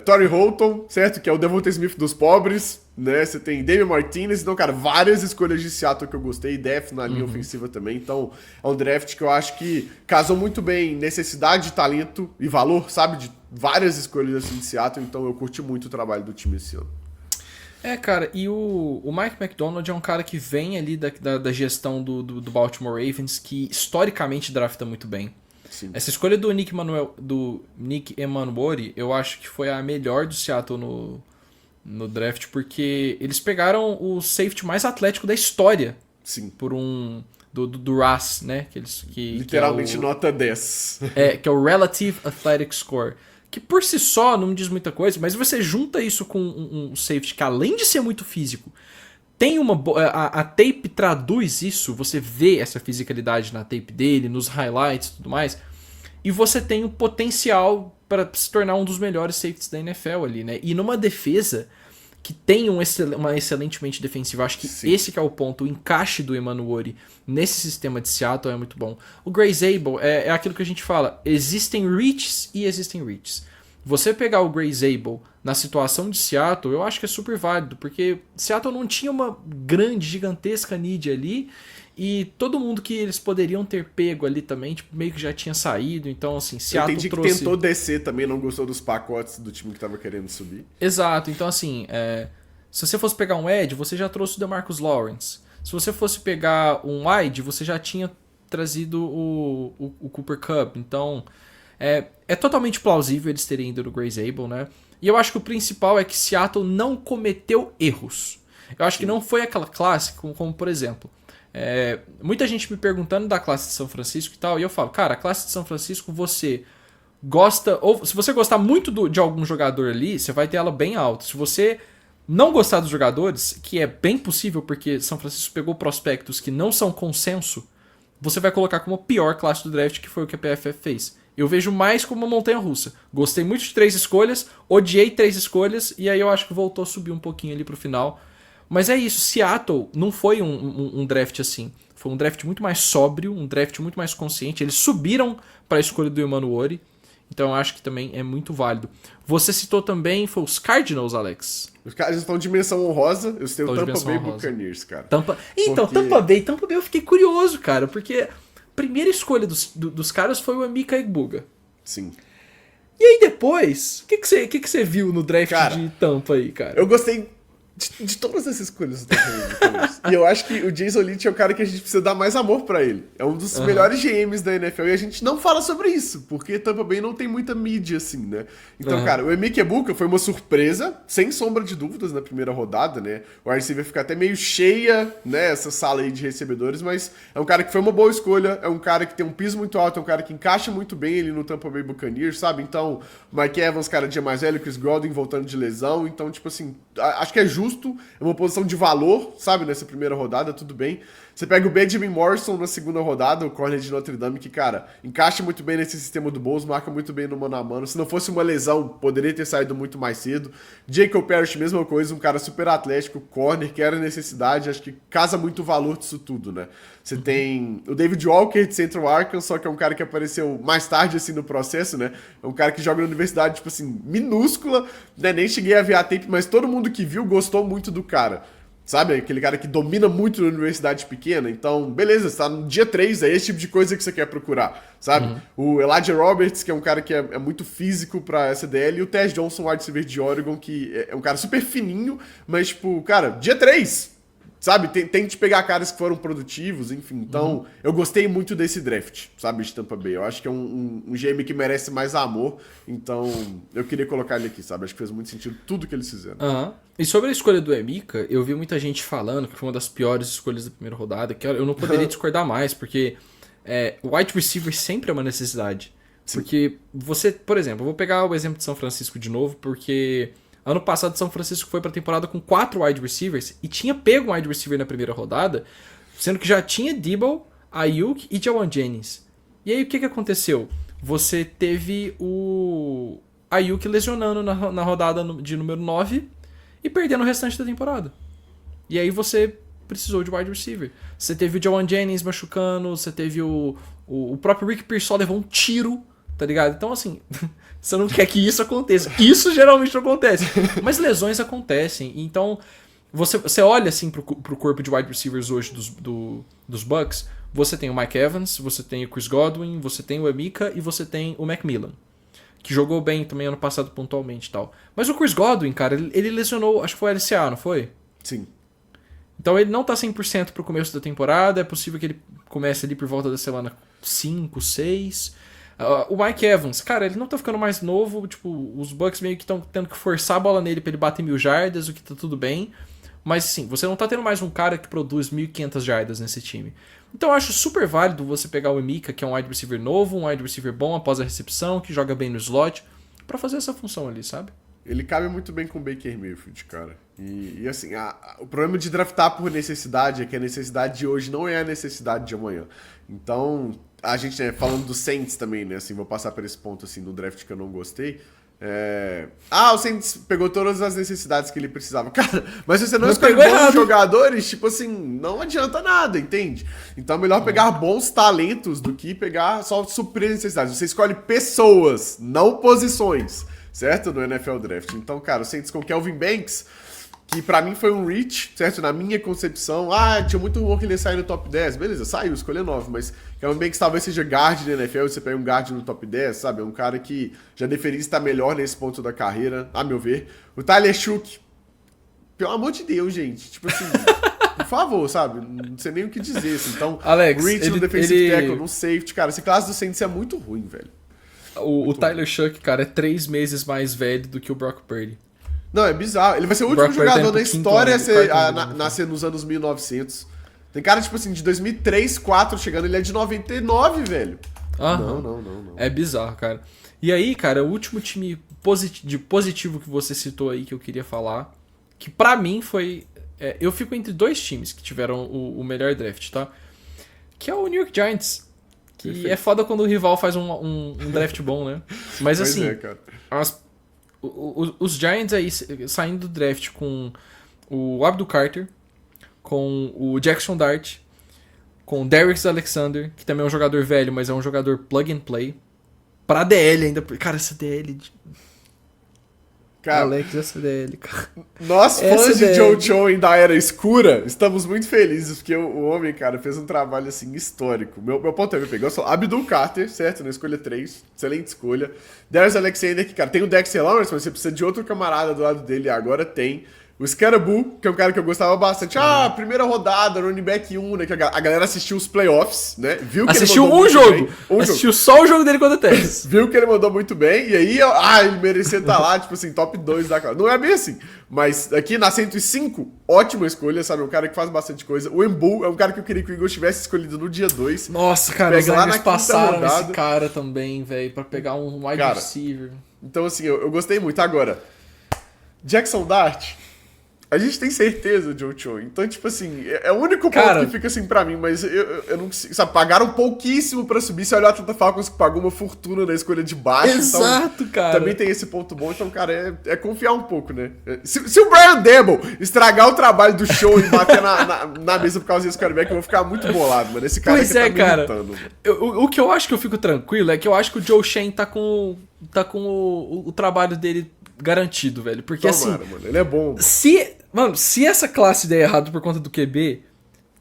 Torrey Holton, certo? Que é o Devonta Smith dos pobres, né? Você tem Damian Martinez. Então, cara, várias escolhas de Seattle que eu gostei. Def na linha ofensiva também. Então, é um draft que eu acho que casou muito bem necessidade, talento e valor, sabe? De várias escolhas assim de Seattle. Então, eu curti muito o trabalho do time esse ano. Cara, e o Mike McDonald é um cara que vem ali da gestão do Baltimore Ravens, que historicamente drafta muito bem. Sim. Essa escolha do Nick Emmanwori, eu acho que foi a melhor do Seattle no draft, porque eles pegaram o safety mais atlético da história. Sim. Por do RAS, né? Literalmente nota 10. Que é o Relative Athletic Score. Que por si só não me diz muita coisa, mas você junta isso com um safety que, além de ser muito físico, tem a tape traduz isso, você vê essa fisicalidade na tape dele, nos highlights e tudo mais, e você tem o potencial para se tornar um dos melhores safeties da NFL ali, né? E numa defesa que tem uma excelente mente defensiva. Acho que esse que é o ponto. O encaixe do Emanuori nesse sistema de Seattle é muito bom. O Grey Zabel é aquilo que a gente fala. Existem reaches e existem reaches. Você pegar o Grey Zabel na situação de Seattle, eu acho que é super válido. Porque Seattle não tinha uma grande, gigantesca need ali. E todo mundo que eles poderiam ter pego ali também, tipo, meio que já tinha saído. Então, assim, Seattle entendi trouxe... que tentou descer também, não gostou dos pacotes do time que tava querendo subir. Exato. Então, assim, se você fosse pegar um Ed, você já trouxe o DeMarcus Lawrence. Se você fosse pegar um wide, você já tinha trazido o Cooper Kupp. Então, é totalmente plausível eles terem ido no Grey Zabel, né? E eu acho que o principal é que Seattle não cometeu erros. Eu acho que não foi aquela classe, como por exemplo... muita gente me perguntando da classe de São Francisco e tal, e eu falo, cara, a classe de São Francisco você gosta, ou se você gostar muito de algum jogador ali, você vai ter ela bem alta. Se você não gostar dos jogadores, que é bem possível porque São Francisco pegou prospectos que não são consenso, você vai colocar como a pior classe do draft, que foi o que a PFF fez. Eu vejo mais como uma montanha-russa. Gostei muito de 3 escolhas, odiei 3 escolhas, e aí eu acho que voltou a subir um pouquinho ali pro final. Mas é isso, Seattle não foi um draft assim. Foi um draft muito mais sóbrio, um draft muito mais consciente. Eles subiram para a escolha do Emanuori. Então eu acho que também é muito válido. Você citou também, foi os Cardinals, Alex? Os caras estão de menção honrosa. Eu citei o Tampa Bay Buccaneers, cara. Então, Tampa Bay eu fiquei curioso, cara. Porque a primeira escolha dos caras foi o Emeka Egbuka. Sim. E aí depois, o que você viu no draft cara, de Tampa aí, cara? Eu gostei... De todas essas escolhas do E eu acho que o Jason Licht é o cara que a gente precisa dar mais amor pra ele. É um dos melhores GMs da NFL e a gente não fala sobre isso, porque Tampa Bay não tem muita mídia assim, né? Então, cara, o Emeka Egbuka foi uma surpresa, sem sombra de dúvidas, na primeira rodada, né? O RC vai ficar até meio cheia, né, essa sala aí de recebedores, mas é um cara que foi uma boa escolha, é um cara que tem um piso muito alto, é um cara que encaixa muito bem ali no Tampa Bay Buccaneers, sabe? Então, Mike Evans, cara, dia mais velho, Chris Godwin voltando de lesão, então, tipo assim, acho que é justo, é uma posição de valor, sabe, nessa primeira rodada, tudo bem. Você pega o Benjamin Morrison na segunda rodada, o corner de Notre Dame, que, cara, encaixa muito bem nesse sistema do Bulls, marca muito bem no mano a mano. Se não fosse uma lesão, poderia ter saído muito mais cedo. Jacob Parrish, mesma coisa, um cara super atlético, corner, que era necessidade, acho que casa muito o valor disso tudo, né? Você tem o David Walker de Central Arkansas, que é um cara que apareceu mais tarde, assim, no processo, né? É um cara que joga na universidade, tipo assim, minúscula, né? Nem cheguei a ver a tape, mas todo mundo que viu gostou muito do cara. Sabe? Aquele cara que domina muito na universidade pequena. Então, beleza, você tá no dia 3, é esse tipo de coisa que você quer procurar, sabe? O Elijah Roberts, que é um cara que é muito físico pra SDL, e o Tess Johnson, wide receiver de Oregon, que é um cara super fininho, mas, tipo, cara, dia 3, sabe? Tente pegar caras que foram produtivos, enfim. Então, eu gostei muito desse draft, sabe? De Tampa Bay. Eu acho que é um GM que merece mais amor. Então, eu queria colocar ele aqui, sabe? Acho que fez muito sentido tudo que eles fizeram. E sobre a escolha do Emeka, eu vi muita gente falando que foi uma das piores escolhas da primeira rodada, que eu não poderia discordar mais, porque wide receiver sempre é uma necessidade. Sim. Porque você, por exemplo, eu vou pegar o exemplo de São Francisco de novo, porque... Ano passado, São Francisco foi para a temporada com 4 wide receivers e tinha pego um wide receiver na primeira rodada, sendo que já tinha Debo, Ayuk e Jawan Jennings. E aí, o que aconteceu? Você teve o Ayuk lesionando na rodada de número 9 e perdendo o restante da temporada. E aí você precisou de wide receiver. Você teve o Jawan Jennings machucando, você teve o próprio Rick Pearsall levou um tiro, tá ligado? Então, assim... Você não quer que isso aconteça. Isso geralmente não acontece. Mas lesões acontecem. Então, você olha assim pro corpo de wide receivers hoje dos Bucks. Você tem o Mike Evans, você tem o Chris Godwin, você tem o Emeka e você tem o Macmillan. Que jogou bem também ano passado pontualmente e tal. Mas o Chris Godwin, cara, ele lesionou, acho que foi a LCA, não foi? Sim. Então ele não tá 100% pro começo da temporada. É possível que ele comece ali por volta da semana 5, 6... o Mike Evans, cara, ele não tá ficando mais novo, tipo, os Bucks meio que estão tendo que forçar a bola nele pra ele bater 1.000 jardas, o que tá tudo bem, mas sim, você não tá tendo mais um cara que produz 1.500 jardas nesse time. Então eu acho super válido você pegar o Emeka, que é um wide receiver novo, um wide receiver bom após a recepção, que joga bem no slot, pra fazer essa função ali, sabe? Ele cabe muito bem com o Baker Mayfield, cara. E assim, o problema de draftar por necessidade é que a necessidade de hoje não é a necessidade de amanhã. Então, a gente, falando do Saints também, né, assim, vou passar por esse ponto, assim, no draft que eu não gostei. O Saints pegou todas as necessidades que ele precisava. Cara, mas se você não Mas escolhe pegou bons errado. jogadores, tipo assim, não adianta nada, entende? Então é melhor pegar bons talentos do que pegar só suprir necessidades. Você escolhe pessoas, não posições, certo? No NFL Draft. Então, cara, o Saints com Kelvin Banks, que pra mim foi um reach, certo? Na minha concepção, tinha muito rumor que ele ia sair no top 10. Beleza, saiu, escolha 9, mas Kelvin Banks talvez seja guard da NFL, você pega um guard no top 10, sabe? É um cara que já deveria estar melhor nesse ponto da carreira, a meu ver. O Tyler Shook, pelo amor de Deus, gente, tipo assim, por favor, sabe? Não sei nem o que dizer, assim. Então, Alex, reach no defensive tackle, no safety, cara, esse classe do Saints é muito ruim, velho. O Tyler Shough, cara, é 3 meses mais velho do que o Brock Purdy. Não, é bizarro. Ele vai ser o último Brock Purdy jogador tá da indo pro história a quinto ano, ser- quarto ano, nascer nos anos 1900. Tem cara, tipo assim, de 2003, 2004 chegando, ele é de 99, velho. Aham. Não. É bizarro, cara. E aí, cara, o último time de positivo que você citou aí que eu queria falar, que pra mim foi... eu fico entre 2 times que tiveram o melhor draft, tá? Que é o New York Giants. Que Perfeito. é foda quando o rival faz um draft bom, né? Mas Pois assim, é, cara. os Giants aí saindo do draft com o Abdul Carter, com o Jackson Dart, com o Darius Alexander, que também é um jogador velho, mas é um jogador plug and play. Pra DL ainda. Cara, essa DL. Cara, Alex, essa DL, cara. nós essa fãs de ideia- Joe Choen da Era Escura, estamos muito felizes, porque o homem, cara, fez um trabalho, assim, histórico. Meu ponto é, ele pegou só Abdul Carter, certo? Na escolha 3, excelente escolha. Darius Alexander, que, cara, tem o Dexter Lawrence, mas você precisa de outro camarada do lado dele, e agora tem. O Scarabu, que é um cara que eu gostava bastante. Primeira rodada, running back 1, né? Que a galera assistiu os playoffs, né? Viu que Assistiu ele mandou um muito jogo. bem. Um jogo. Assistiu só o jogo dele contra o Texas. Viu que ele mandou muito bem, e aí, ele merecia estar lá, tipo assim, top 2 da cara. Não é bem assim, mas aqui na 105, ótima escolha, sabe? Um cara que faz bastante coisa. O Embu é um cara que eu queria que o Eagles tivesse escolhido no dia 2. Nossa, cara, os Pega lá na Niners quinta passaram rodada. esse cara também, velho, pra pegar um wide Cara, receiver. Então, assim, eu gostei muito. Agora, Jackson Dart, a gente tem certeza, Joe Choen. Então, tipo assim, é o único ponto Cara, que fica assim pra mim, mas eu não consigo. Sabe, pagaram pouquíssimo pra subir. Se olhar a Atlanta Falcons que pagou uma fortuna na escolha de baixo. Exato, então, cara. Também tem esse ponto bom. Então, cara, é confiar um pouco, né? Se o Brian Debo estragar o trabalho do show e bater na mesa por causa desse quarterback, eu vou ficar muito bolado, mano. Esse cara Pois aqui é, tá cara. me irritando, mano. O que eu acho que eu fico tranquilo é que eu acho que o Joe Shane tá com o trabalho dele garantido, velho. Porque Tomara, mano. Ele é bom. se essa classe der errado por conta do QB,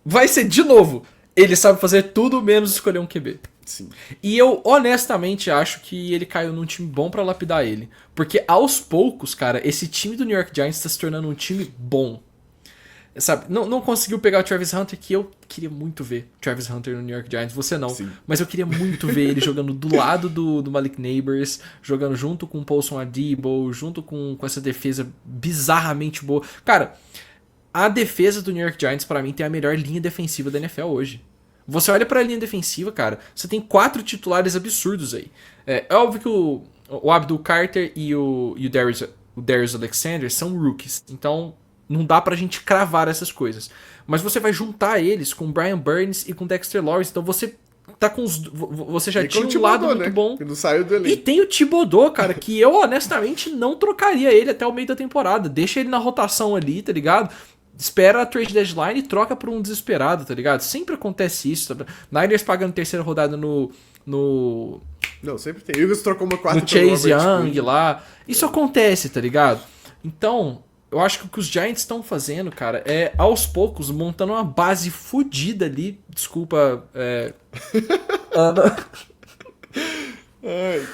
vai ser de novo. Ele sabe fazer tudo menos escolher um QB. Sim. E eu honestamente acho que ele caiu num time bom pra lapidar ele. Porque aos poucos, cara, esse time do New York Giants tá se tornando um time bom. Sabe, não conseguiu pegar o Travis Hunter, que eu queria muito ver Travis Hunter no New York Giants, você não. Sim. Mas eu queria muito ver ele jogando do lado do Malik Neighbors, jogando junto com o Paulson Adebo, junto com essa defesa bizarramente boa. Cara, a defesa do New York Giants, pra mim, tem a melhor linha defensiva da NFL hoje. Você olha pra linha defensiva, cara, você tem 4 titulares absurdos aí. É óbvio que o Abdul Carter e o Darius Alexander são rookies, então não dá pra gente cravar essas coisas. Mas você vai juntar eles com o Brian Burns e com o Dexter Lawrence, então você tá com você já E com tinha o um lado Thibodeau, muito né? bom. Que não saiu do E elenco. tem o Thibodeau, cara, que eu honestamente não trocaria ele até o meio da temporada. Deixa ele na rotação ali, tá ligado? Espera a trade deadline e troca por um desesperado, tá ligado? Sempre acontece isso. Tá? Niners pagando terceira rodada no Não, sempre tem. O Eagles trocou uma quarta no pelo Chase Robert Young Quinn. lá. Isso acontece, tá ligado? Então, eu acho que o que os Giants estão fazendo, cara, é aos poucos montando uma base fodida ali. Desculpa, Ai.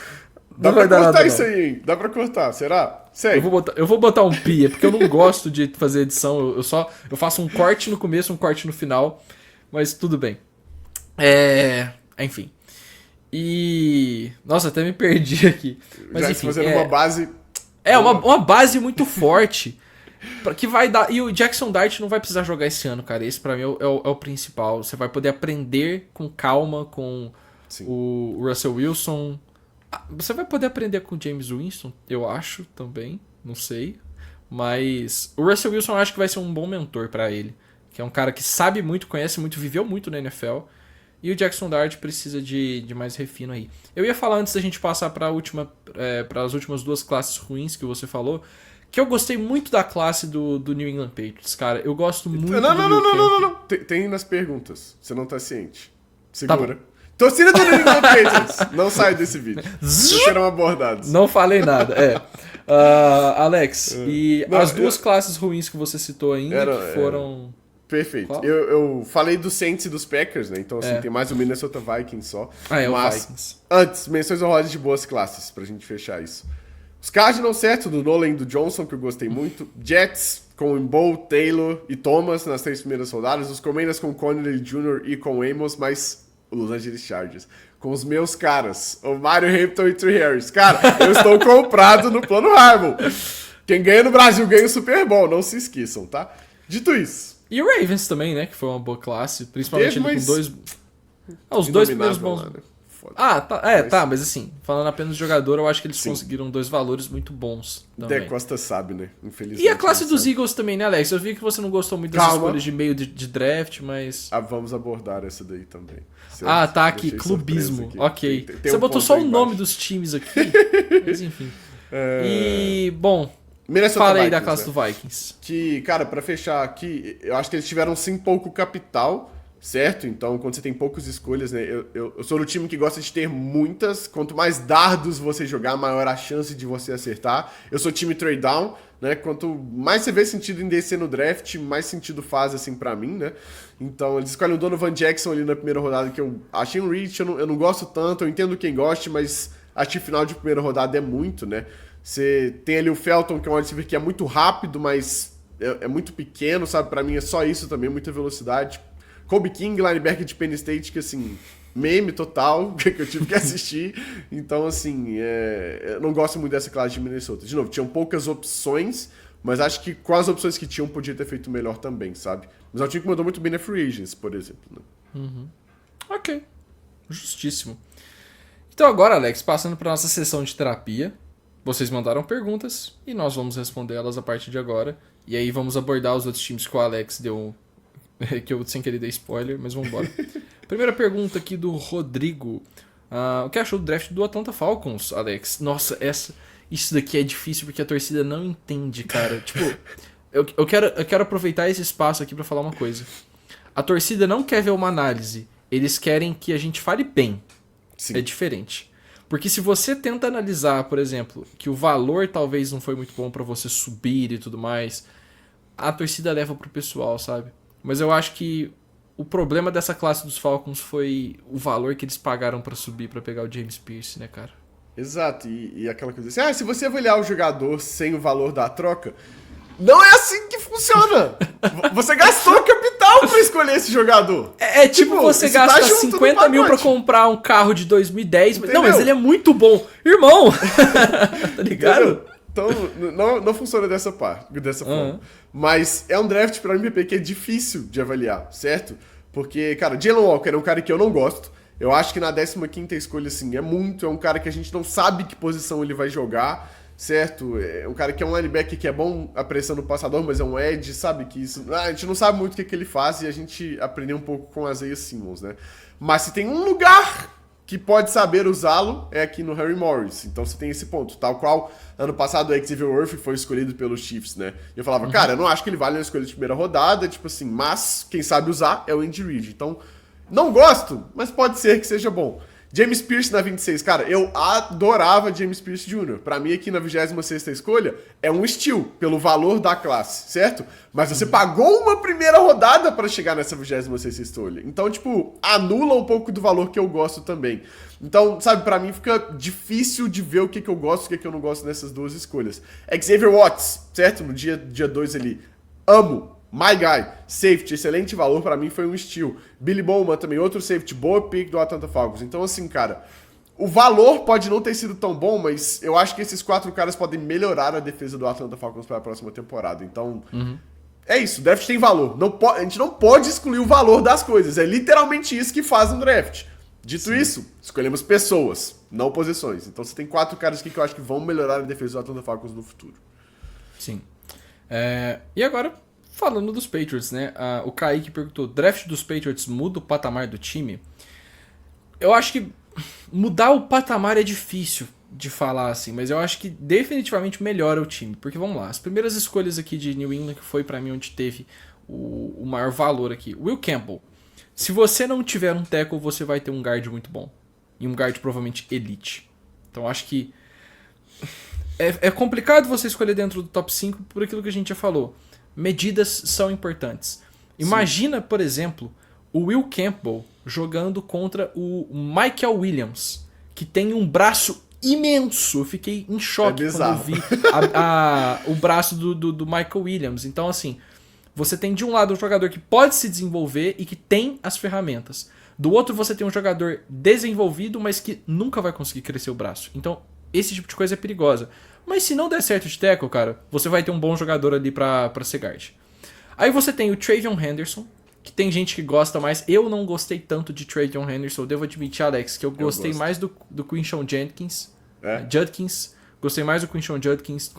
Não Dá vai pra dar cortar nada, isso não. aí, hein? Dá pra cortar, será? Sério. Eu vou botar um pi, é porque eu não gosto de fazer edição. Eu faço um corte no começo, um corte no final. Mas tudo bem. Enfim. E. Nossa, até me perdi aqui. Mas Já enfim. fazendo uma base. Uma base muito forte. Que vai dar. E o Jackson Dart não vai precisar jogar esse ano, cara. Esse pra mim é o principal. Você vai poder aprender com calma com Sim. o Russell Wilson. Você vai poder aprender com o James Winston, eu acho também. Não sei. Mas o Russell Wilson eu acho que vai ser um bom mentor pra ele. Que é um cara que sabe muito, conhece muito, viveu muito na NFL. E o Jackson Dart precisa de mais refino aí. Eu ia falar antes da gente passar para as últimas duas classes ruins que você falou, que eu gostei muito da classe do New England Patriots, cara. Eu gosto muito Não. Tem nas perguntas. Você não tá ciente. Segura. Tá, torcida do New England Patriots. Não sai desse vídeo. Não serão abordados. Não falei nada, Alex, as duas classes ruins que você citou ainda, que foram... Perfeito. Eu falei dos Saints e dos Packers, né? Então, assim, tem mais o Minnesota Vikings só. O Vikings. Antes, menções honrosas de boas classes, pra gente fechar isso. Os Cardinals, certo? Do Nolan e do Johnson, que eu gostei muito. Jets, com o Mbow, Taylor e Thomas nas 3 primeiras rodadas. Os Commanders com Conley Jr. e com Amos, mas o Los Angeles Chargers. Com os meus caras, o Mario Hampton e Trey Harris. Cara, eu estou comprado no plano Harbaugh. Quem ganha no Brasil ganha o Super Bowl, não se esqueçam, tá? Dito isso. E o Ravens também, né? Que foi uma boa classe. Principalmente ele com dois... os dois primeiros bons... Lá, né? Tá, mas assim, falando apenas de jogador, eu acho que eles conseguiram 2 valores muito bons também. De Costa sabe, né? Infelizmente. E a classe dos Eagles também, né, Alex? Eu vi que você não gostou muito das escolhas de meio de draft, mas... Vamos abordar essa daí também. Tá aqui, clubismo. Aqui. Ok. Tem você botou só o nome dos times aqui, mas enfim. E, bom... Fala aí da classe do Vikings. Que, cara, pra fechar aqui, eu acho que eles tiveram sim pouco capital, certo? Então, quando você tem poucas escolhas, né? Eu sou do time que gosta de ter muitas. Quanto mais dardos você jogar, maior a chance de você acertar. Eu sou time trade down, né? Quanto mais você vê sentido em descer no draft, mais sentido faz, assim, pra mim, né? Então, eles escolhem o Donovan Jackson ali na primeira rodada, que eu achei um reach, eu não gosto tanto, eu entendo quem goste, mas acho que final de primeira rodada é muito, né? Você tem ali o Felton, que é um wide receiver que é muito rápido, mas é muito pequeno, sabe? Pra mim é só isso também, muita velocidade. Kobe King, linebacker de Penn State, que assim, meme total, que eu tive que assistir. Então, assim, eu não gosto muito dessa classe de Minnesota. De novo, tinham poucas opções, mas acho que com as opções que tinham, podia ter feito melhor também, sabe? Mas é um time que mandou muito bem na Free Agents, por exemplo. Né? Uhum. Ok. Justíssimo. Então agora, Alex, passando para nossa sessão de terapia. Vocês mandaram perguntas e nós vamos responder elas a partir de agora. E aí vamos abordar os outros times que o Alex deu... que eu sem querer dei spoiler, mas vamos embora. Primeira pergunta aqui do Rodrigo. O que achou do draft do Atlanta Falcons, Alex? Nossa, isso daqui é difícil porque a torcida não entende, cara. Tipo, eu quero aproveitar esse espaço aqui pra falar uma coisa. A torcida não quer ver uma análise. Eles querem que a gente fale bem. Sim. É diferente. Porque se você tenta analisar, por exemplo, que o valor talvez não foi muito bom pra você subir e tudo mais, a torcida leva pro pessoal, sabe? Mas eu acho que o problema dessa classe dos Falcons foi o valor que eles pagaram pra subir pra pegar o James Pierce, né, cara? Exato, e aquela coisa assim, se você avaliar o jogador sem o valor da troca, não é assim que funciona! Você gastou capital pra escolher esse jogador. É tipo você gasta 50 mil pra comprar um carro de 2010. Entendeu? Não, mas ele é muito bom. Irmão! Tá ligado? Então, não funciona dessa forma. Mas é um draft para MVP que é difícil de avaliar, certo? Porque, cara, Jalen Walker é um cara que eu não gosto. Eu acho que na 15ª escolha, assim, é um cara que a gente não sabe que posição ele vai jogar, certo? É um cara que é um linebacker que é bom apressando o passador, mas é um edge, sabe? Que isso, a gente não sabe muito o que ele faz e a gente aprendeu um pouco com as Isaiah Simmons, né? Mas se tem um lugar que pode saber usá-lo, é aqui no Harry Morris. Então você tem esse ponto. Tal qual ano passado o Xavier Worthy foi escolhido pelos Chiefs, né? E eu falava, cara, eu não acho que ele vale uma escolha de primeira rodada, tipo assim, mas quem sabe usar é o Andy Reid. Então, não gosto, mas pode ser que seja bom. James Pierce na 26, cara, eu adorava James Pierce Jr. Pra mim aqui na 26ª escolha é um steal pelo valor da classe, certo? Mas você pagou uma primeira rodada pra chegar nessa 26ª escolha. Então, tipo, anula um pouco do valor que eu gosto também. Então, sabe, pra mim fica difícil de ver o que eu gosto e o que eu não gosto nessas duas escolhas. Xavier Watts, certo? No dia 2 ali, amo. My Guy, safety, excelente valor, pra mim foi um steal. Billy Bowman também, outro safety, boa pick do Atlanta Falcons. Então assim, cara, o valor pode não ter sido tão bom, mas eu acho que esses 4 caras podem melhorar a defesa do Atlanta Falcons para a próxima temporada. Então, é isso, o draft tem valor. A gente não pode excluir o valor das coisas, é literalmente isso que faz um draft. Dito isso, escolhemos pessoas, não posições. Então você tem 4 caras aqui que eu acho que vão melhorar a defesa do Atlanta Falcons no futuro. Sim. E agora... falando dos Patriots, né? O Kaique perguntou, draft dos Patriots muda o patamar do time? Eu acho que mudar o patamar é difícil de falar assim, mas eu acho que definitivamente melhora o time. Porque vamos lá, as primeiras escolhas aqui de New England, que foi pra mim onde teve o maior valor aqui. Will Campbell. Se você não tiver um tackle, você vai ter um guard muito bom. E um guard provavelmente elite. Então acho que é complicado você escolher dentro do top 5 por aquilo que a gente já falou. Medidas são importantes. Imagina, por exemplo, o Will Campbell jogando contra o Michael Williams, que tem um braço imenso. Eu fiquei em choque quando eu vi o braço do Michael Williams. Então, assim, você tem de um lado um jogador que pode se desenvolver e que tem as ferramentas. Do outro, você tem um jogador desenvolvido, mas que nunca vai conseguir crescer o braço. Então, esse tipo de coisa é perigosa. Mas se não der certo de tackle, cara, você vai ter um bom jogador ali pra ser guard. Aí você tem o Travion Henderson, que tem gente que gosta mais. Eu não gostei tanto de Travion Henderson. Eu devo admitir, Alex, que eu gostei mais do Quinshon Judkins. Judkins. Gostei mais do Quinshon Judkins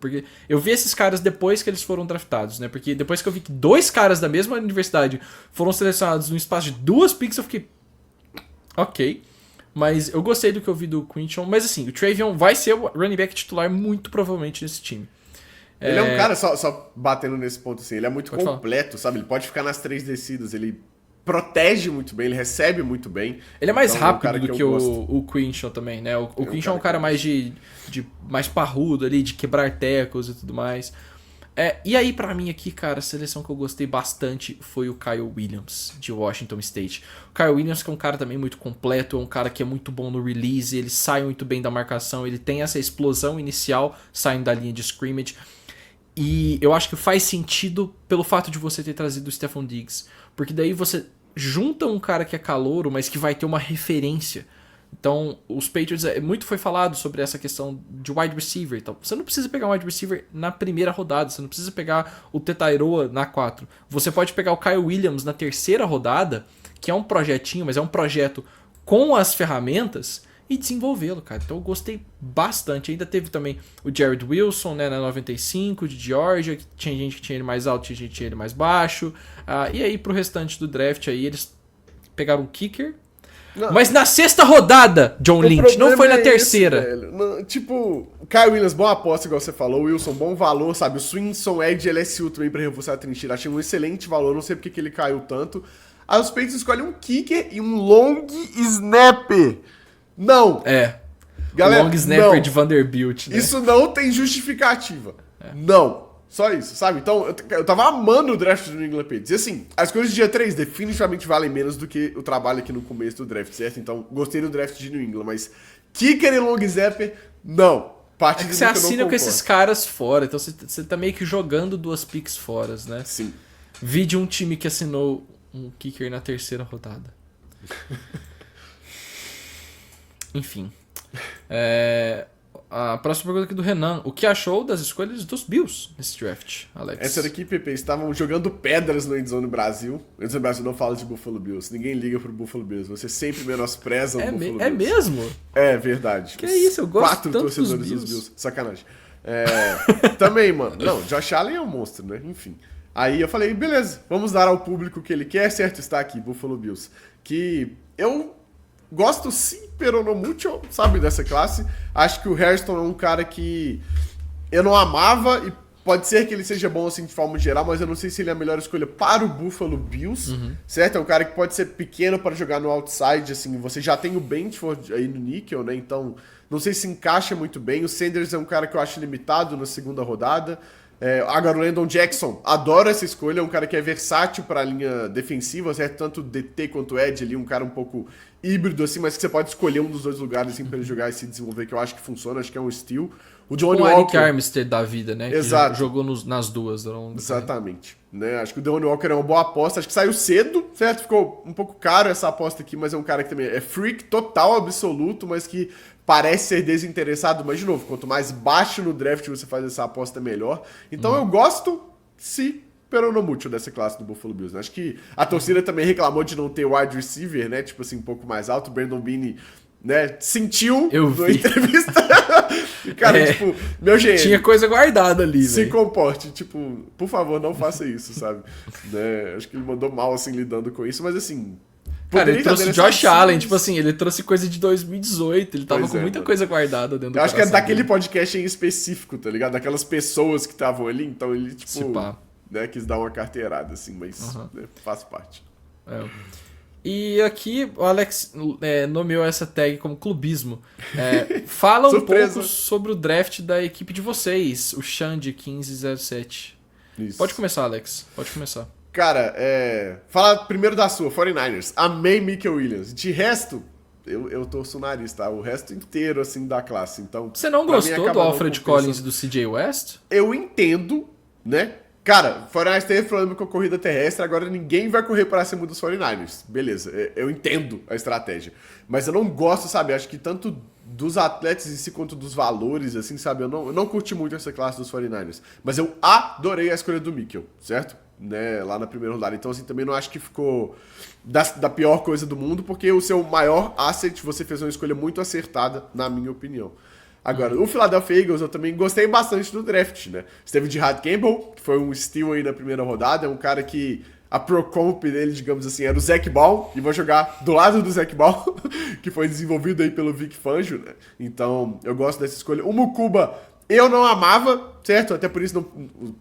porque eu vi esses caras depois que eles foram draftados, né? Porque depois que eu vi que 2 caras da mesma universidade foram selecionados no espaço de 2 picks, eu fiquei... Ok. Mas eu gostei do que eu vi do Quinshon. Mas assim, o Travion vai ser o running back titular muito provavelmente nesse time. Ele é um cara, só batendo nesse ponto assim, ele é muito completo, sabe? Ele pode ficar nas 3 descidas, ele protege muito bem, ele recebe muito bem. Ele é mais rápido do que o Quinshon também, né? O Quinshon é um cara mais mais parrudo ali, de quebrar tecos e tudo mais. E aí, pra mim aqui, cara, a seleção que eu gostei bastante foi o Kyle Williams, de Washington State. O Kyle Williams, que é um cara também muito completo, é um cara que é muito bom no release, ele sai muito bem da marcação, ele tem essa explosão inicial saindo da linha de scrimmage. E eu acho que faz sentido pelo fato de você ter trazido o Stephon Diggs. Porque daí você junta um cara que é calouro, mas que vai ter uma referência. Então, os Patriots, muito foi falado sobre essa questão de wide receiver. Então, você não precisa pegar um wide receiver na primeira rodada, você não precisa pegar o Tetairoa na 4. Você pode pegar o Kyle Williams na terceira rodada, que é um projetinho, mas é um projeto com as ferramentas, e desenvolvê-lo, cara. Então eu gostei bastante. Ainda teve também o Jared Wilson, né, na 95, de Georgia, que tinha gente que tinha ele mais alto, tinha gente que tinha ele mais baixo. E aí pro restante do draft aí eles pegaram um kicker. Não. Mas na 6ª rodada, John Lynch, não foi na terceira. Tipo, o Kyle Williams, boa aposta, igual você falou. O Wilson, bom valor, sabe? O Swinson é de LSU também pra reforçar a trincheira. Achei um excelente valor, não sei porque que ele caiu tanto. Aí os Patriots escolhem um kicker e um long snapper. Não. Galera, o long snapper não. De Vanderbilt, né? Isso não tem justificativa. Não. Só isso, sabe? Então, eu tava amando o draft do New England Patriots. E assim, as coisas de dia 3 definitivamente valem menos do que o trabalho aqui no começo do draft, certo? Então, gostei do draft de New England, mas kicker e long snapper, não. Parte que você assina com esses caras fora, então você tá meio que jogando 2 picks fora, né? Sim. Vi de um time que assinou um kicker na terceira rodada. Enfim. A próxima pergunta aqui do Renan. O que achou das escolhas dos Bills nesse draft, Alex? Essa daqui, Pepe, estavam jogando pedras no Endzone Brasil. O Endzone Brasil não fala de Buffalo Bills. Ninguém liga pro Buffalo Bills. Você sempre menospreza o Buffalo Bills. É mesmo? É verdade. Que isso, eu gosto 4 tanto torcedores dos Bills. Sacanagem. Também, mano. Não, Josh Allen é um monstro, né? Enfim. Aí eu falei, beleza, vamos dar ao público o que ele quer. Certo, está aqui, Buffalo Bills. Que eu... gosto sim, pero não muito, sabe, dessa classe. Acho que o Hairston é um cara que eu não amava e pode ser que ele seja bom assim de forma geral, mas eu não sei se ele é a melhor escolha para o Buffalo Bills, certo? É um cara que pode ser pequeno para jogar no outside, assim, você já tem o Benford aí no níquel, né? Então, não sei se encaixa muito bem. O Sanders é um cara que eu acho limitado na 2ª rodada. Agora o Landon Jackson, adoro essa escolha, é um cara que é versátil para a linha defensiva, certo? Tanto DT quanto Edge ali, um cara um pouco híbrido assim, mas que você pode escolher um dos 2 lugares assim, para ele jogar e se desenvolver, que eu acho que funciona, acho que é um steal. O Johnny Walker... Eric Armstead da vida, né? Exato. Que jogou nas 2. Exatamente. Né? Acho que o Johnny Walker é uma boa aposta, acho que saiu cedo, certo? Ficou um pouco caro essa aposta aqui, mas é um cara que também é freak total, absoluto, mas que parece ser desinteressado, mas de novo, quanto mais baixo no draft você faz essa aposta, melhor. Então eu gosto, sim, pero não muito dessa classe do Buffalo Bills. Né? Acho que a torcida também reclamou de não ter wide receiver, né? Tipo assim, um pouco mais alto. O Brandon Beane né, sentiu Eu na vi. entrevista. E, cara, tipo, meu GM, Tinha coisa guardada ali, se velho. comporte, tipo, por favor, não faça isso, sabe? Né, acho que ele mandou mal, assim, lidando com isso, mas assim... Cara, ele poderia trouxe endereçar Josh Allen, mas- tipo assim, ele trouxe coisa de 2018, ele tava Pois com é, muita mano. coisa guardada dentro do Eu acho que é coração daquele dele. podcast em específico, tá ligado? Daquelas pessoas que estavam ali, então ele, Se tipo, pá. né, quis dar uma carteirada, assim, mas né, faz parte. É. E aqui o Alex nomeou essa tag como clubismo. Fala um Surpresa. pouco sobre o draft da equipe de vocês, o Xande 1507. Isso. Pode começar, Alex. Pode começar. Cara, fala primeiro da sua, 49ers. Amei Michael Williams. De resto, eu torço o nariz, tá? O resto inteiro, assim, da classe. Então, Você não pra mim, gostou do acaba não Alfred compensando. Collins e do CJ West? Eu entendo, né? Cara, 49ers teve problema com a corrida terrestre, agora ninguém vai correr para cima dos 49ers. Beleza, eu entendo a estratégia. Mas eu não gosto, sabe? Acho que tanto dos atletas em si quanto dos valores, assim, sabe? Eu não curti muito essa classe dos 49ers. Mas eu adorei a escolha do Mikkel, certo? Né, lá na primeira rodada. Então, assim, também não acho que ficou da pior coisa do mundo, porque o seu maior asset, você fez uma escolha muito acertada, na minha opinião. Agora, o Philadelphia Eagles, eu também gostei bastante do draft, né? Você teve o Jihad Campbell, que foi um steal aí na primeira rodada, é um cara que a pro comp dele, digamos assim, era o Zach Ball, e vou jogar do lado do Zach Ball, que foi desenvolvido aí pelo Vic Fangio, né? Então, eu gosto dessa escolha. O Mukuba, eu não amava, certo? Até por isso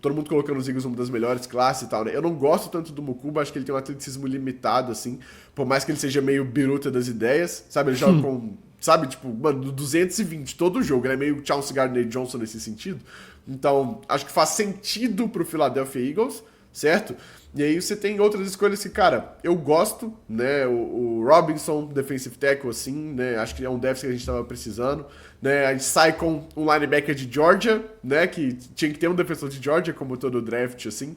todo mundo colocando os Eagles uma das melhores classes e tal, né? Eu não gosto tanto do Mukuba, acho que ele tem um atleticismo limitado, assim, por mais que ele seja meio biruta das ideias, sabe? Ele joga com, sabe, tipo, mano, 220 todo o jogo, ele é meio Chauncey Gardner-Johnson nesse sentido. Então, acho que faz sentido pro Philadelphia Eagles, certo? E aí você tem outras escolhas que, cara, eu gosto, né? O Robinson, defensive tackle, assim, né? Acho que é um déficit que a gente tava precisando, né? A gente sai com um linebacker de Georgia, né? Que tinha que ter um defensor de Georgia, como todo draft, assim.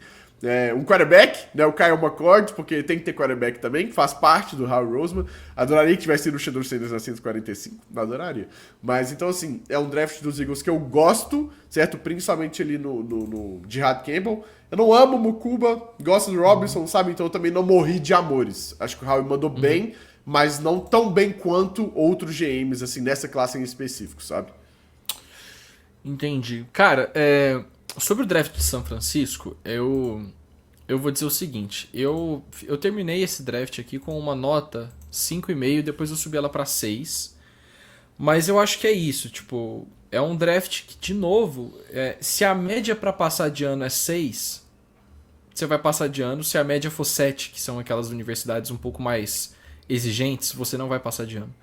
Um quarterback, né? O Kyle McCord, porque tem que ter quarterback também, faz parte do Howie Roseman. Adoraria que tivesse sido o Shedeur Sanders na 145, adoraria. Mas então, assim, é um draft dos Eagles que eu gosto, certo? Principalmente ali no Jihad Campbell. Eu não amo o Mukuba, gosto do Robinson, sabe? Então eu também não morri de amores. Acho que o Howie mandou bem, mas não tão bem quanto outros GMs, assim, nessa classe em específico, sabe? Entendi. Cara, sobre o draft de São Francisco, eu vou dizer o seguinte. Eu terminei esse draft aqui com uma nota 5,5, depois eu subi ela pra 6. Mas eu acho que é isso, tipo... É um draft que, de novo, se a média pra passar de ano é 6, você vai passar de ano. Se a média for 7, que são aquelas universidades um pouco mais exigentes, você não vai passar de ano.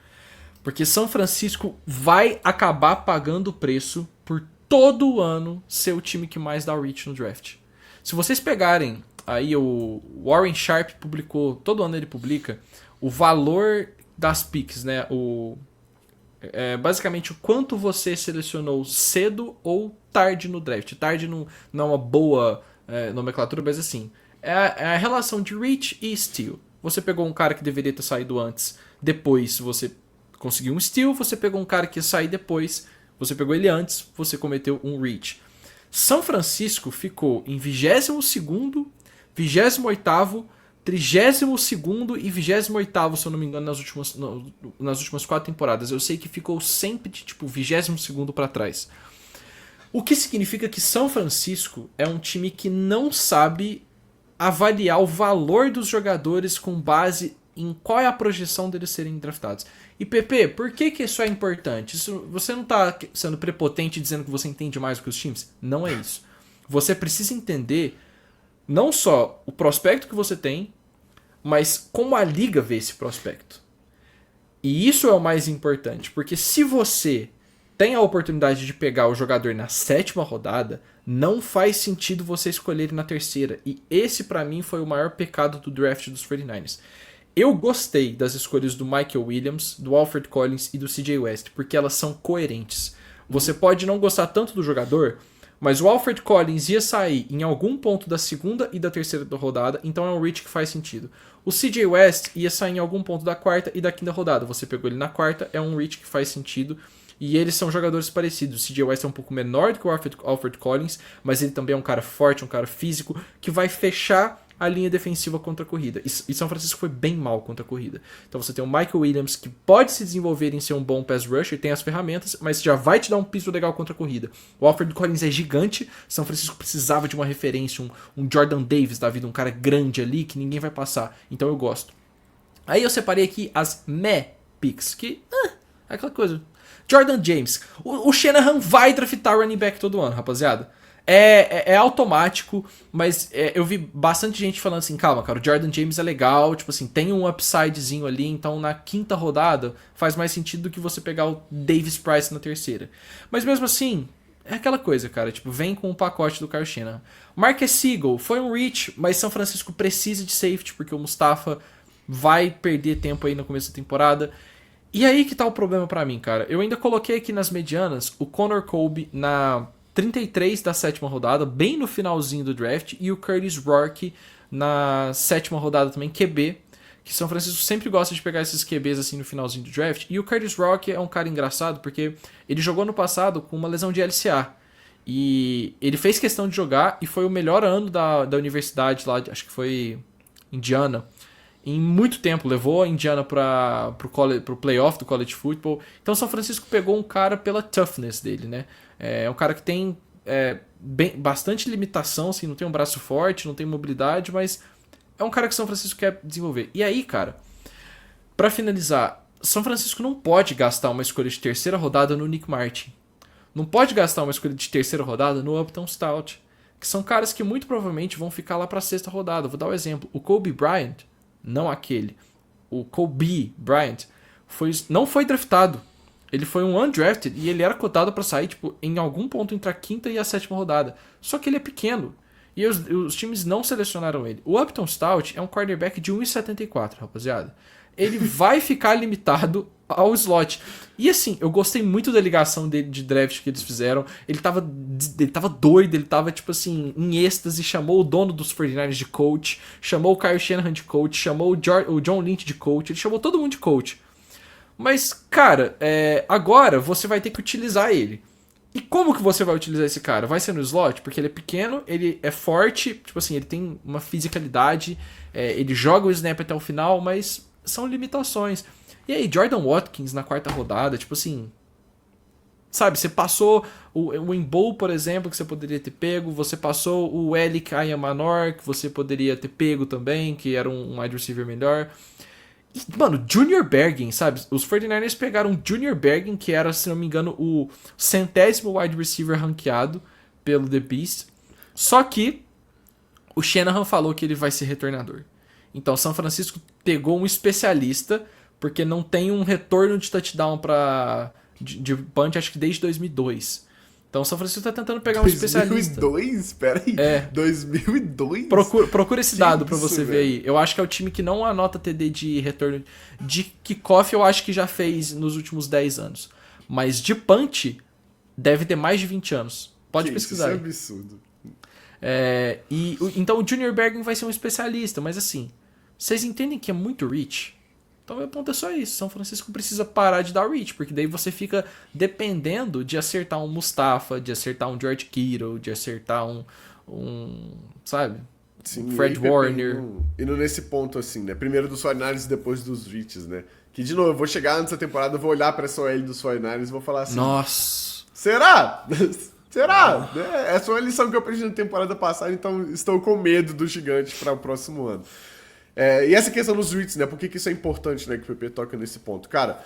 Porque São Francisco vai acabar pagando o preço por todo ano ser o time que mais dá reach no draft. Se vocês pegarem, aí o Warren Sharp publicou, todo ano ele publica, o valor das picks, né? Basicamente o quanto você selecionou cedo ou tarde no draft. Tarde não é uma boa nomenclatura, mas assim, é a relação de reach e steal. Você pegou um cara que deveria ter saído antes, depois você conseguiu um steal, você pegou um cara que ia sair depois, você pegou ele antes, você cometeu um reach. São Francisco ficou em 22º, 28º, 32º e 28º, se eu não me engano, nas últimas 4 temporadas. Eu sei que ficou sempre de tipo 22º para trás. O que significa que São Francisco é um time que não sabe avaliar o valor dos jogadores com base em qual é a projeção deles serem draftados. E PP, por que isso é importante? Você não está sendo prepotente dizendo que você entende mais do que os times? Não é isso. Você precisa entender não só o prospecto que você tem, mas como a liga vê esse prospecto. E isso é o mais importante, porque se você tem a oportunidade de pegar o jogador na 7ª rodada, não faz sentido você escolher ele na 3ª. E esse, pra mim, foi o maior pecado do draft dos 49ers. Eu gostei das escolhas do Michael Williams, do Alfred Collins e do CJ West, porque elas são coerentes. Você pode não gostar tanto do jogador, mas o Alfred Collins ia sair em algum ponto da 2ª e da 3ª rodada, então é um reach que faz sentido. O CJ West ia sair em algum ponto da 4ª e da 5ª rodada. Você pegou ele na 4ª, é um reach que faz sentido. E eles são jogadores parecidos. O CJ West é um pouco menor do que o Alfred Collins, mas ele também é um cara forte, um cara físico, que vai fechar a linha defensiva contra a corrida. E São Francisco foi bem mal contra a corrida. Então você tem o Michael Williams, que pode se desenvolver em ser um bom pass rusher, tem as ferramentas, mas já vai te dar um piso legal contra a corrida. O Alfred Collins é gigante, São Francisco precisava de uma referência, um Jordan Davis da vida, um cara grande ali que ninguém vai passar. Então eu gosto. Aí eu separei aqui as meh picks, que é aquela coisa. Jordan James. O Shanahan vai draftar running back todo ano, rapaziada. É automático, mas eu vi bastante gente falando assim, calma, cara, o Jordan James é legal, tipo assim, tem um upsidezinho ali, então na quinta rodada faz mais sentido do que você pegar o Davis Price na terceira. Mas mesmo assim, é aquela coisa, cara, tipo, vem com o pacote do Kyle Shanahan. Marcus Siegel foi um reach, mas São Francisco precisa de safety, porque o Mustafa vai perder tempo aí no começo da temporada. E aí que tá o problema pra mim, cara. Eu ainda coloquei aqui nas medianas o Connor Colby na 33 da sétima rodada, bem no finalzinho do draft, e o Curtis Rourke na sétima rodada também, QB, que São Francisco sempre gosta de pegar esses QBs assim no finalzinho do draft. E o Curtis Rourke é um cara engraçado porque ele jogou no passado com uma lesão de LCA. E ele fez questão de jogar e foi o melhor ano da universidade lá, acho que foi Indiana, em muito tempo. Levou a Indiana pro playoff do college football. Então São Francisco pegou um cara pela toughness dele, né? É um cara que tem bastante limitação, assim, não tem um braço forte, não tem mobilidade, mas é um cara que São Francisco quer desenvolver. E aí, cara, pra finalizar, São Francisco não pode gastar uma escolha de terceira rodada no Nick Martin. Não pode gastar uma escolha de terceira rodada no Upton Stout, que são caras que muito provavelmente vão ficar lá pra sexta rodada. Vou dar um exemplo. O Kobe Bryant, não aquele, o Kobe Bryant, não foi draftado. Ele foi um undrafted e ele era cotado pra sair tipo, em algum ponto entre a quinta e a sétima rodada. Só que ele é pequeno. E os times não selecionaram ele. O Upton Stout é um quarterback de 1,74, rapaziada. Ele vai ficar limitado ao slot. E assim, eu gostei muito da ligação dele de draft que eles fizeram. Ele tava doido, ele tava tipo assim, em êxtase. Chamou o dono dos 49ers de coach, chamou o Kyle Shanahan de coach, chamou o John Lynch de coach, ele chamou todo mundo de coach. Mas, cara, agora você vai ter que utilizar ele. E como que você vai utilizar esse cara? Vai ser no slot? Porque ele é pequeno, ele é forte, tipo assim, ele tem uma fisicalidade, ele joga o snap até o final, mas são limitações. E aí, Jordan Watkins na quarta rodada, tipo assim, sabe, você passou o Embowl, por exemplo, que você poderia ter pego, você passou o Elik Ayamanor, que você poderia ter pego também, que era um wide receiver melhor. E, mano, Junior Bergen, sabe? Os 49ers pegaram o Junior Bergen, que era, se não me engano, o 100º wide receiver ranqueado pelo The Beast. Só que o Shanahan falou que ele vai ser retornador. Então, São Francisco pegou um especialista, porque não tem um retorno de touchdown de punt, acho que desde 2002. Então, São Francisco tá tentando pegar um especialista. 2002? Pera aí. 2002? Procura esse dado pra você ver aí. Eu acho que é o time que não anota TD de retorno. De kickoff eu acho que já fez nos últimos 10 anos. Mas de punch, deve ter mais de 20 anos. Pode pesquisar. Isso é absurdo. Então o Junior Bergen vai ser um especialista, mas assim, vocês entendem que é muito reach? Então meu ponto é só isso. São Francisco precisa parar de dar reach, porque daí você fica dependendo de acertar um Mustafa, de acertar um George Kittle, de acertar sabe? Sim, Fred Warner. Indo nesse ponto assim, né? Primeiro dos 49ers e depois dos reaches, né? Que de novo, eu vou chegar antes da temporada, eu vou olhar pra essa OL dos 49ers e vou falar assim... Nossa! Será? Será? Essa foi uma lição que eu aprendi na temporada passada, então estou com medo do gigante para o próximo ano. E essa questão dos reads, né? Por que isso é importante, né? Que o PP toca nesse ponto. Cara,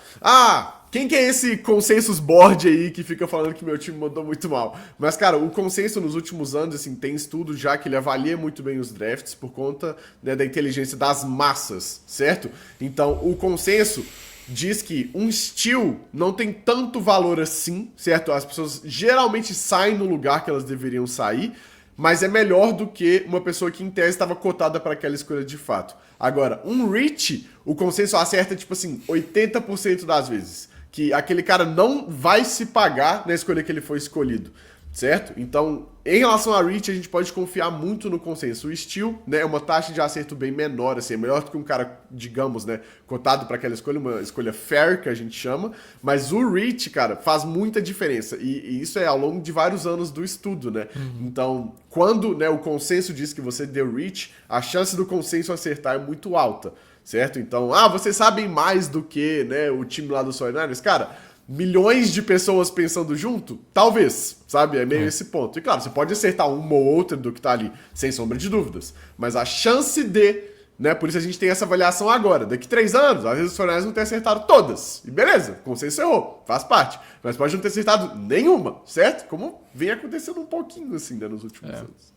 quem que é esse consensus board aí que fica falando que meu time mandou muito mal? Mas, cara, o consenso nos últimos anos, assim, tem estudo já que ele avalia muito bem os drafts por conta, né, da inteligência das massas, certo? Então, o consenso diz que um steal não tem tanto valor assim, certo? As pessoas geralmente saem no lugar que elas deveriam sair, mas é melhor do que uma pessoa que em tese estava cotada para aquela escolha de fato. Agora, um reach, o consenso acerta tipo assim, 80% das vezes, que aquele cara não vai se pagar na escolha que ele foi escolhido. certo? Então, em relação a reach, a gente pode confiar muito no consenso. O steal, né, é uma taxa de acerto bem menor, assim, é melhor do que um cara, digamos, né, cotado para aquela escolha, uma escolha fair, que a gente chama, mas o reach, cara, faz muita diferença, e isso é ao longo de vários anos do estudo, né? Então, quando, né, o consenso diz que você deu reach, a chance do consenso acertar é muito alta, certo? Então, vocês sabem mais do que, né, o time lá dos 49ers? Cara, milhões de pessoas pensando junto? Talvez, sabe? É meio esse ponto. E claro, você pode acertar uma ou outra do que tá ali, sem sombra de dúvidas. Mas a chance de, né? Por isso a gente tem essa avaliação agora. Daqui 3 anos, às vezes os Fornais não ter acertado todas. E beleza, o consenso errou, faz parte. Mas pode não ter acertado nenhuma, certo? Como vem acontecendo um pouquinho assim, né, nos últimos anos.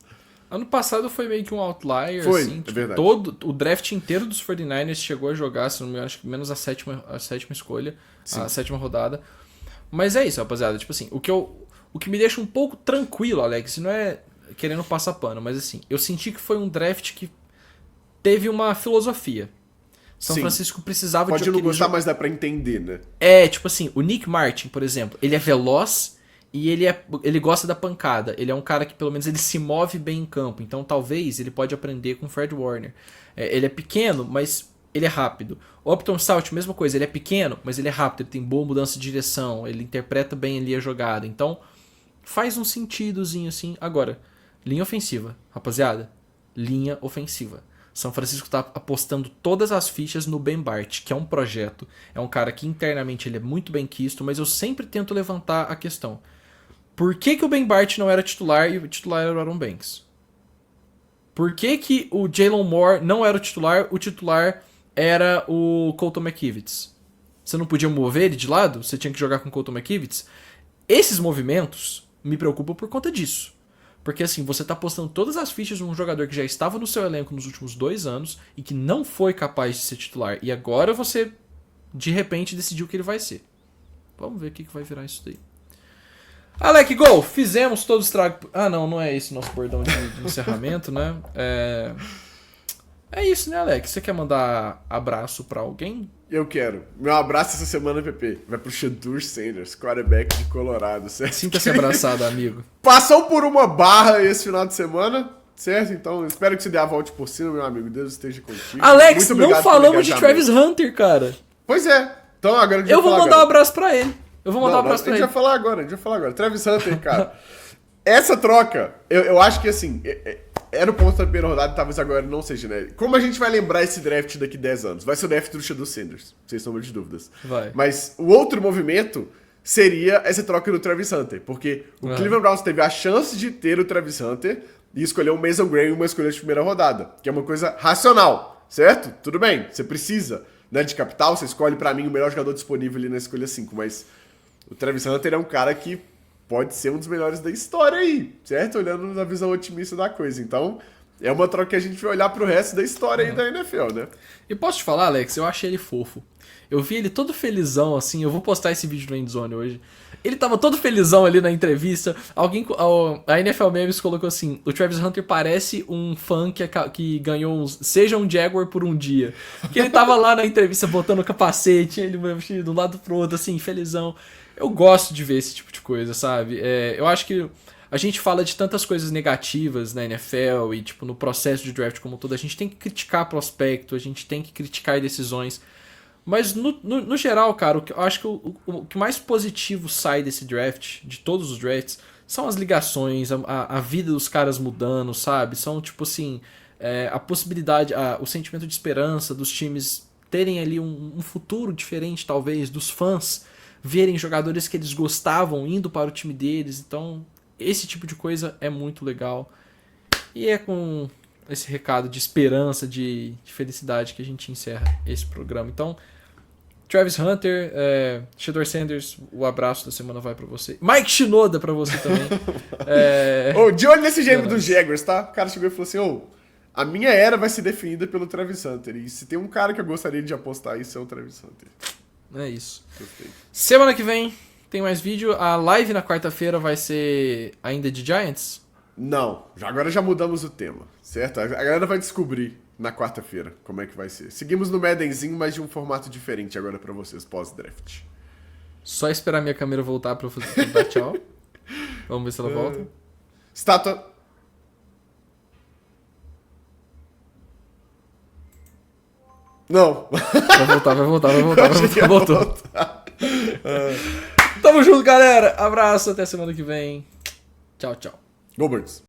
Ano passado foi meio que um outlier, Foi, assim. é verdade. Todo o draft inteiro dos 49ers chegou a jogar, se não me engano, acho que menos a sétima escolha, Sim. a sétima rodada. Mas é isso, rapaziada. Tipo assim, o que me deixa um pouco tranquilo, Alex, não é querendo passar pano, mas assim, eu senti que foi um draft que teve uma filosofia. São Sim. Francisco precisava Pode de não aquele gostar, mas dá pra entender, né? tipo assim, o Nick Martin, por exemplo, ele é veloz e ele gosta da pancada. Ele é um cara que, pelo menos, ele se move bem em campo. Então, talvez, ele pode aprender com o Fred Warner. Ele é pequeno, mas ele é rápido. O Upton Stout, mesma coisa. Ele é pequeno, mas ele é rápido. Ele tem boa mudança de direção. Ele interpreta bem ali a jogada. Então, faz um sentidozinho assim. Agora, linha ofensiva. Rapaziada, linha ofensiva. São Francisco tá apostando todas as fichas no Ben Bart, que é um projeto. É um cara que internamente ele é muito bem quisto, mas eu sempre tento levantar a questão. Por que o Ben Bart não era titular e o titular era o Aaron Banks? Por que o Jalen Moore não era o titular era o Colton McKivitz? Você não podia mover ele de lado? Você tinha que jogar com o Colton McKivitz? Esses movimentos me preocupam por conta disso. Porque assim, você tá postando todas as fichas de um jogador que já estava no seu elenco nos últimos 2 anos e que não foi capaz de ser titular. E agora você, de repente, decidiu que ele vai ser. Vamos ver o que vai virar isso daí. Alec Gol, fizemos todo o estrago. Não é esse nosso bordão de encerramento, né? É isso, né, Alex? Você quer mandar abraço pra alguém? Eu quero. Meu abraço essa semana, PP, vai pro Shedeur Sanders, quarterback de Colorado, certo? Sinta-se abraçado, amigo. Passou por uma barra esse final de semana, certo? Então, espero que você dê a volta por cima, meu amigo. Deus esteja contigo. Alex, Muito obrigado não falamos de Travis Hunter, cara. Pois é. Então, agora a gente Eu vai vou falar mandar um agora. abraço pra ele. Eu vou mandar um abraço pra A ele. gente vai falar agora. Travis Hunter, cara. Essa troca, eu acho que assim, era o ponto da primeira rodada, talvez agora não seja, né? Como a gente vai lembrar esse draft daqui 10 anos? Vai ser o draft do Shedeur Sanders, sem sombra de dúvidas. Vai. Mas o outro movimento seria essa troca do Travis Hunter, porque o Cleveland Browns teve a chance de ter o Travis Hunter e escolher o Mason Graham em uma escolha de primeira rodada, que é uma coisa racional, certo? Tudo bem, você precisa, né, de capital, você escolhe pra mim o melhor jogador disponível ali na escolha 5, mas o Travis Hunter é um cara que pode ser um dos melhores da história aí, certo? Olhando na visão otimista da coisa. Então, é uma troca que a gente vai olhar pro resto da história aí da NFL, né? E posso te falar, Alex, eu achei ele fofo. Eu vi ele todo felizão, assim, eu vou postar esse vídeo no Endzone hoje. Ele tava todo felizão ali na entrevista. A NFL Memes colocou assim, o Travis Hunter parece um fã que ganhou seja um Jaguar por um dia. Que ele tava lá na entrevista botando o capacete, ele de um lado pro outro, assim, felizão. Eu gosto de ver esse tipo de coisa, sabe? Eu acho que a gente fala de tantas coisas negativas na NFL e, tipo, no processo de draft como um todo. A gente tem que criticar prospecto, a gente tem que criticar decisões. Mas, no geral, cara, eu acho que o que mais positivo sai desse draft, de todos os drafts, são as ligações, a vida dos caras mudando, sabe? São, tipo assim, a possibilidade, o sentimento de esperança dos times terem ali um futuro diferente, talvez, dos fãs verem jogadores que eles gostavam indo para o time deles. Então, esse tipo de coisa é muito legal. E é com esse recado de esperança, de felicidade que a gente encerra esse programa. Então, Travis Hunter, Shedeur Sanders, o abraço da semana vai pra você. Mike Shinoda pra você também. De olho nesse gêmeo dos Jaguars, tá? O cara chegou e falou assim, a minha era vai ser definida pelo Travis Hunter. E se tem um cara que eu gostaria de apostar, isso é o Travis Hunter. É isso. Gostei. Semana que vem tem mais vídeo. A live na quarta-feira vai ser ainda de Giants? Não, agora já mudamos o tema, certo? A galera vai descobrir na quarta-feira como é que vai ser. Seguimos no Maddenzinho, mas de um formato diferente agora pra vocês pós-draft. Só esperar minha câmera voltar pra eu dar tchau. Vamos ver se ela volta. Estátua. Não. Vai voltar. Voltou. Tamo junto, galera. Abraço, até semana que vem. Tchau, tchau. Go Birds.